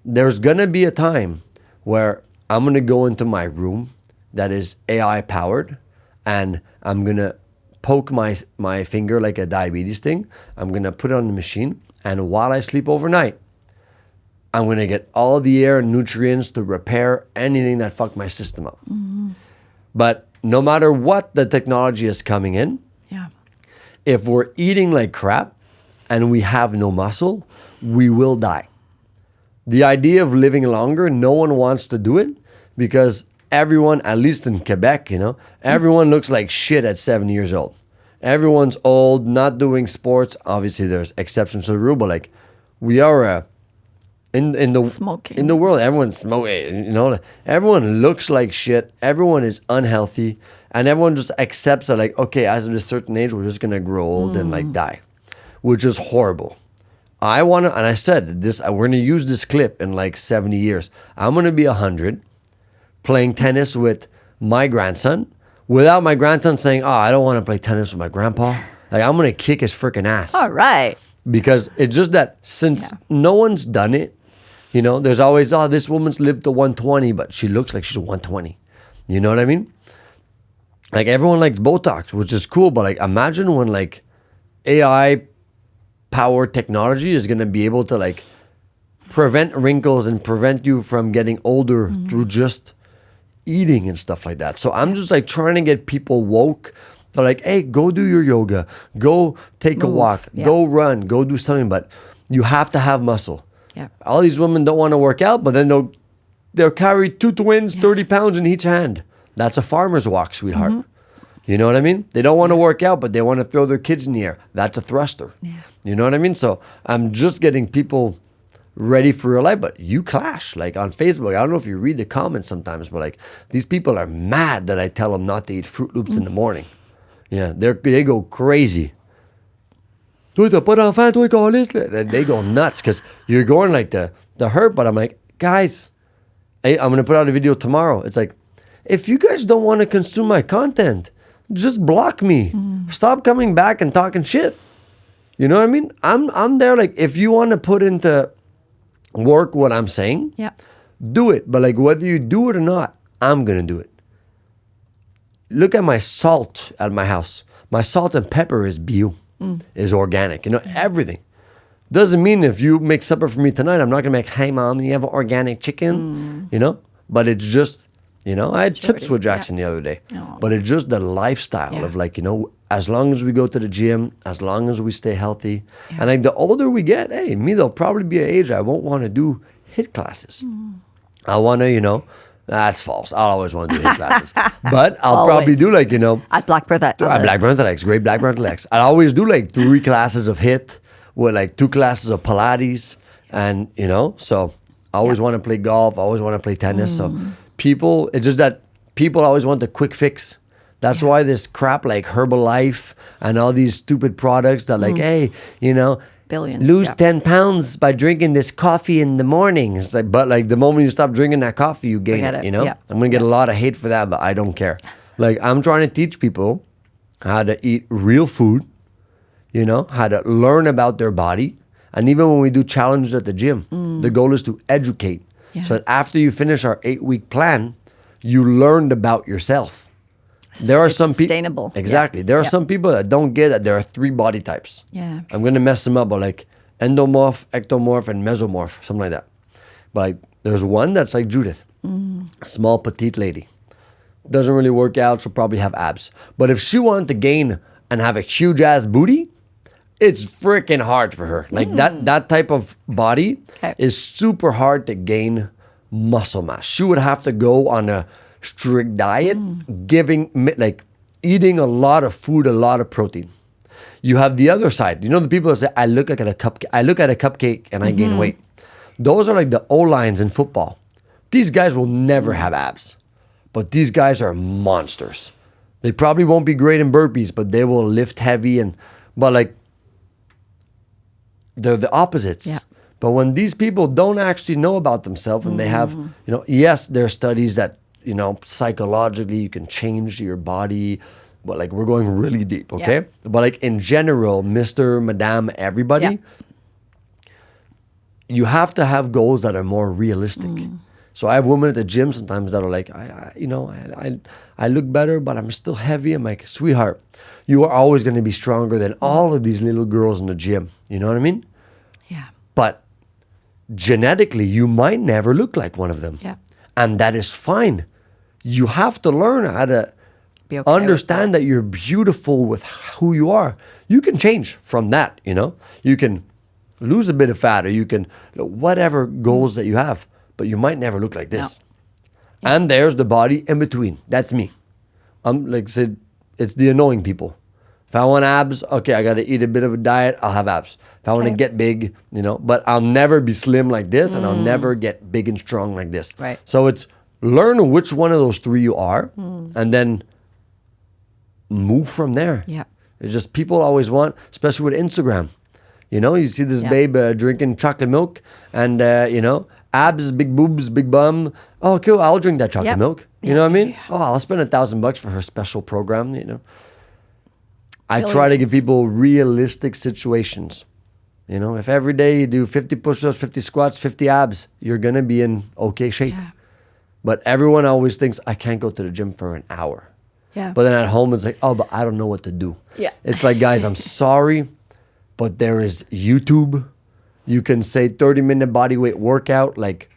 There's going to be a time where I'm going to go into my room that is AI powered, and I'm going to poke my finger like a diabetes thing. I'm going to put it on the machine, and while I sleep overnight, I'm going to get all the air and nutrients to repair anything that fucked my system up. But no matter what the technology is coming in,
Yeah.
if we're eating like crap and we have no muscle, we will die. The idea of living longer, no one wants to do it because everyone, at least in Quebec, you know, everyone looks like shit at 70 years old. Everyone's old, not doing sports. Obviously, there's exceptions to the rule, but like we are in the
Smoking.
in the world, everyone's smoking. You know, everyone looks like shit. Everyone is unhealthy, and everyone just accepts that, like, okay, as of a certain age, we're just gonna grow old and like die, which is horrible. I want to, and I said this, we're going to use this clip in like 70 years. I'm going to be 100 playing tennis with my grandson without my grandson saying, oh, I don't want to play tennis with my grandpa. Like, I'm going to kick his freaking ass.
All right.
Because it's just that since no one's done it, you know, there's always, oh, this woman's lived to 120, but she looks like she's 120. You know what I mean? Like, everyone likes Botox, which is cool, but like, imagine when like AI power technology is going to be able to like prevent wrinkles and prevent you from getting older through just eating and stuff like that. So I'm just like trying to get people woke. They're like, hey, go do your yoga, go take a walk, go run, go do something, but you have to have muscle.
Yeah.
All these women don't want to work out, but then they'll they'll carry 2 twins, 30 pounds in each hand. That's a farmer's walk, sweetheart. You know what I mean? They don't want to work out, but they want to throw their kids in the air. That's a thruster.
Yeah.
You know what I mean? So I'm just getting people ready for real life, but you clash. Like on Facebook, I don't know if you read the comments sometimes, but like these people are mad that I tell them not to eat Fruit Loops in the morning. Yeah, they go crazy. Toi, t'as pas d'enfant, toi, câlisse, là. They go nuts because you're going like the hurt, but I'm like, guys, hey, I'm going to put out a video tomorrow. It's like, if you guys don't want to consume my content, just block me. Stop coming back and talking shit. You know what I mean? I'm there like, if you want to put into work what I'm saying,
Yeah.
do it. But like whether you do it or not, I'm going to do it. Look at my salt at my house. My salt and pepper is bio, is organic. You know, everything. Doesn't mean if you make supper for me tonight, I'm not going to make, hey, mom, you have organic chicken, you know? But it's just, you know, I had chips with Jackson the other day.
Oh.
But it's just the lifestyle of like, you know, as long as we go to the gym, as long as we stay healthy. And like the older we get, hey, me, there'll probably be an age I won't want to do HIIT classes. I want to, you know, that's false. I'll always want to do HIIT classes. But I'll probably do like, you know.
At Blackbird
Blackbird Athletics, great Blackbird Athletics. I always do like 3 classes of HIIT with like 2 classes of Pilates. And, you know, so I always want to play golf. I always want to play tennis. So people, it's just that people always want the quick fix. That's why this crap like Herbalife and all these stupid products that like, hey, you know,
Billions,
lose 10 pounds by drinking this coffee in the morning. It's like, but like the moment you stop drinking that coffee, you gain
Forget
it,
it.
you know?
Yeah.
I'm going to get a lot of hate for that, but I don't care. Like I'm trying to teach people how to eat real food, you know, how to learn about their body. And even when we do challenges at the gym, the goal is to educate.
Yeah.
So that after you finish our 8-week plan, you learned about yourself. There are
It's
some people
sustainable.
exactly.
Yeah.
There are
Yeah.
some people that don't get that there are 3 body types.
Yeah.
I'm gonna mess them up, but like endomorph, ectomorph, and mesomorph, something like that. But like, there's one that's like Judith, small petite lady, doesn't really work out. She'll probably have abs. But if she wanted to gain and have a huge ass booty, it's freaking hard for her. Like that type of body is super hard to gain muscle mass. She would have to go on a strict diet, eating a lot of food, a lot of protein. You have the other side. You know the people that say, I look at a cupcake and I gain weight. Those are like the O-lines in football. These guys will never have abs. But these guys are monsters. They probably won't be great in burpees, but they will lift heavy but like they're the opposites.
Yeah.
But when these people don't actually know about themselves and they have, you know, yes, there are studies that, you know, psychologically you can change your body, but like we're going really deep, okay?
Yeah.
But like in general, Mr., Madame, everybody, you have to have goals that are more realistic. So I have women at the gym sometimes that are like, I look better, but I'm still heavy. I'm like, sweetheart, you are always going to be stronger than all of these little girls in the gym. You know what I mean?
Yeah.
But genetically, you might never look like one of them.
Yeah.
And that is fine. You have to learn how to
Be okay with
understand that you're beautiful with who you are. You can change from that, you know? You can lose a bit of fat or you can, whatever goals that you have, but you might never look like this.
No.
And there's the body in between. That's me. I'm like I said, it's the annoying people. If I want abs, okay, I got to eat a bit of a diet, I'll have abs. If I want to get big, you know, but I'll never be slim like this and I'll never get big and strong like this.
Right.
So it's learn which one of those 3 you are and then move from there.
Yeah.
It's just people always want, especially with Instagram. You know, you see this babe drinking chocolate milk and, you know, abs, big boobs, big bum. Oh, cool, I'll drink that chocolate milk. You know what I mean? Oh, I'll spend $1,000 for her special program, you know. I try to give people realistic situations. You know, if every day you do 50 push-ups, 50 squats, 50 abs, you're going to be in okay shape.
Yeah.
But everyone always thinks, I can't go to the gym for an hour.
Yeah.
But then at home, it's like, oh, but I don't know what to do.
Yeah.
It's like, guys, I'm sorry, but there is YouTube. You can say 30-minute body weight workout, like,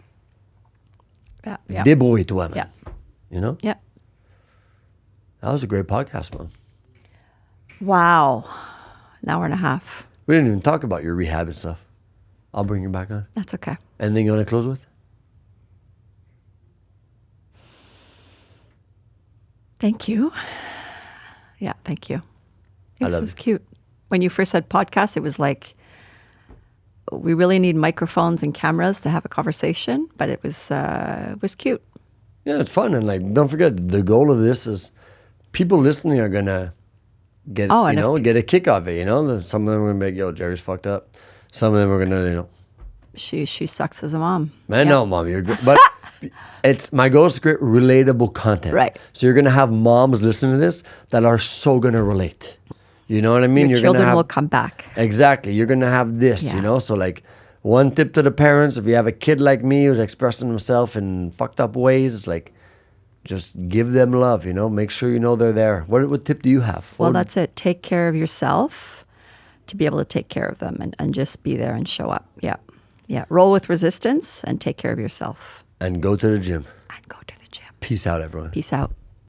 débrouille-toi, man.
Yeah.
You know?
Yeah.
That was a great podcast, man.
Wow. An hour and a half.
We didn't even talk about your rehab and stuff. I'll bring you back on.
That's okay.
Anything you want to close with?
Thank you. Yeah, thank you. It
love
was
it.
cute. When you first said podcast, it was like, we really need microphones and cameras to have a conversation, but it was cute.
Yeah, it's fun. And like, don't forget, the goal of this is people listening are going to get,
Oh,
you
and if
know,
pe-
get a kick off it, you know? Some of them are going to be like, yo, Jerry's fucked up. Some of them are going to, you know,
She sucks as a mom.
man,
Yep.
no, mom, you're good. But it's my goal is to create relatable content.
Right.
So you're gonna have moms listen to this that are so gonna relate. You know what I mean?
Your
You're
children
gonna have
will come back.
exactly. You're gonna have this.
Yeah.
You know. So like, one tip to the parents: if you have a kid like me who's expressing himself in fucked up ways, it's like, just give them love. You know, make sure you know they're there. What tip do you have?
Well, that's it. Take care of yourself to be able to take care of them, and just be there and show up. Yeah. Yeah. Roll with resistance and take care of yourself.
And go to the gym.
And go to the gym.
Peace out, everyone.
Peace out.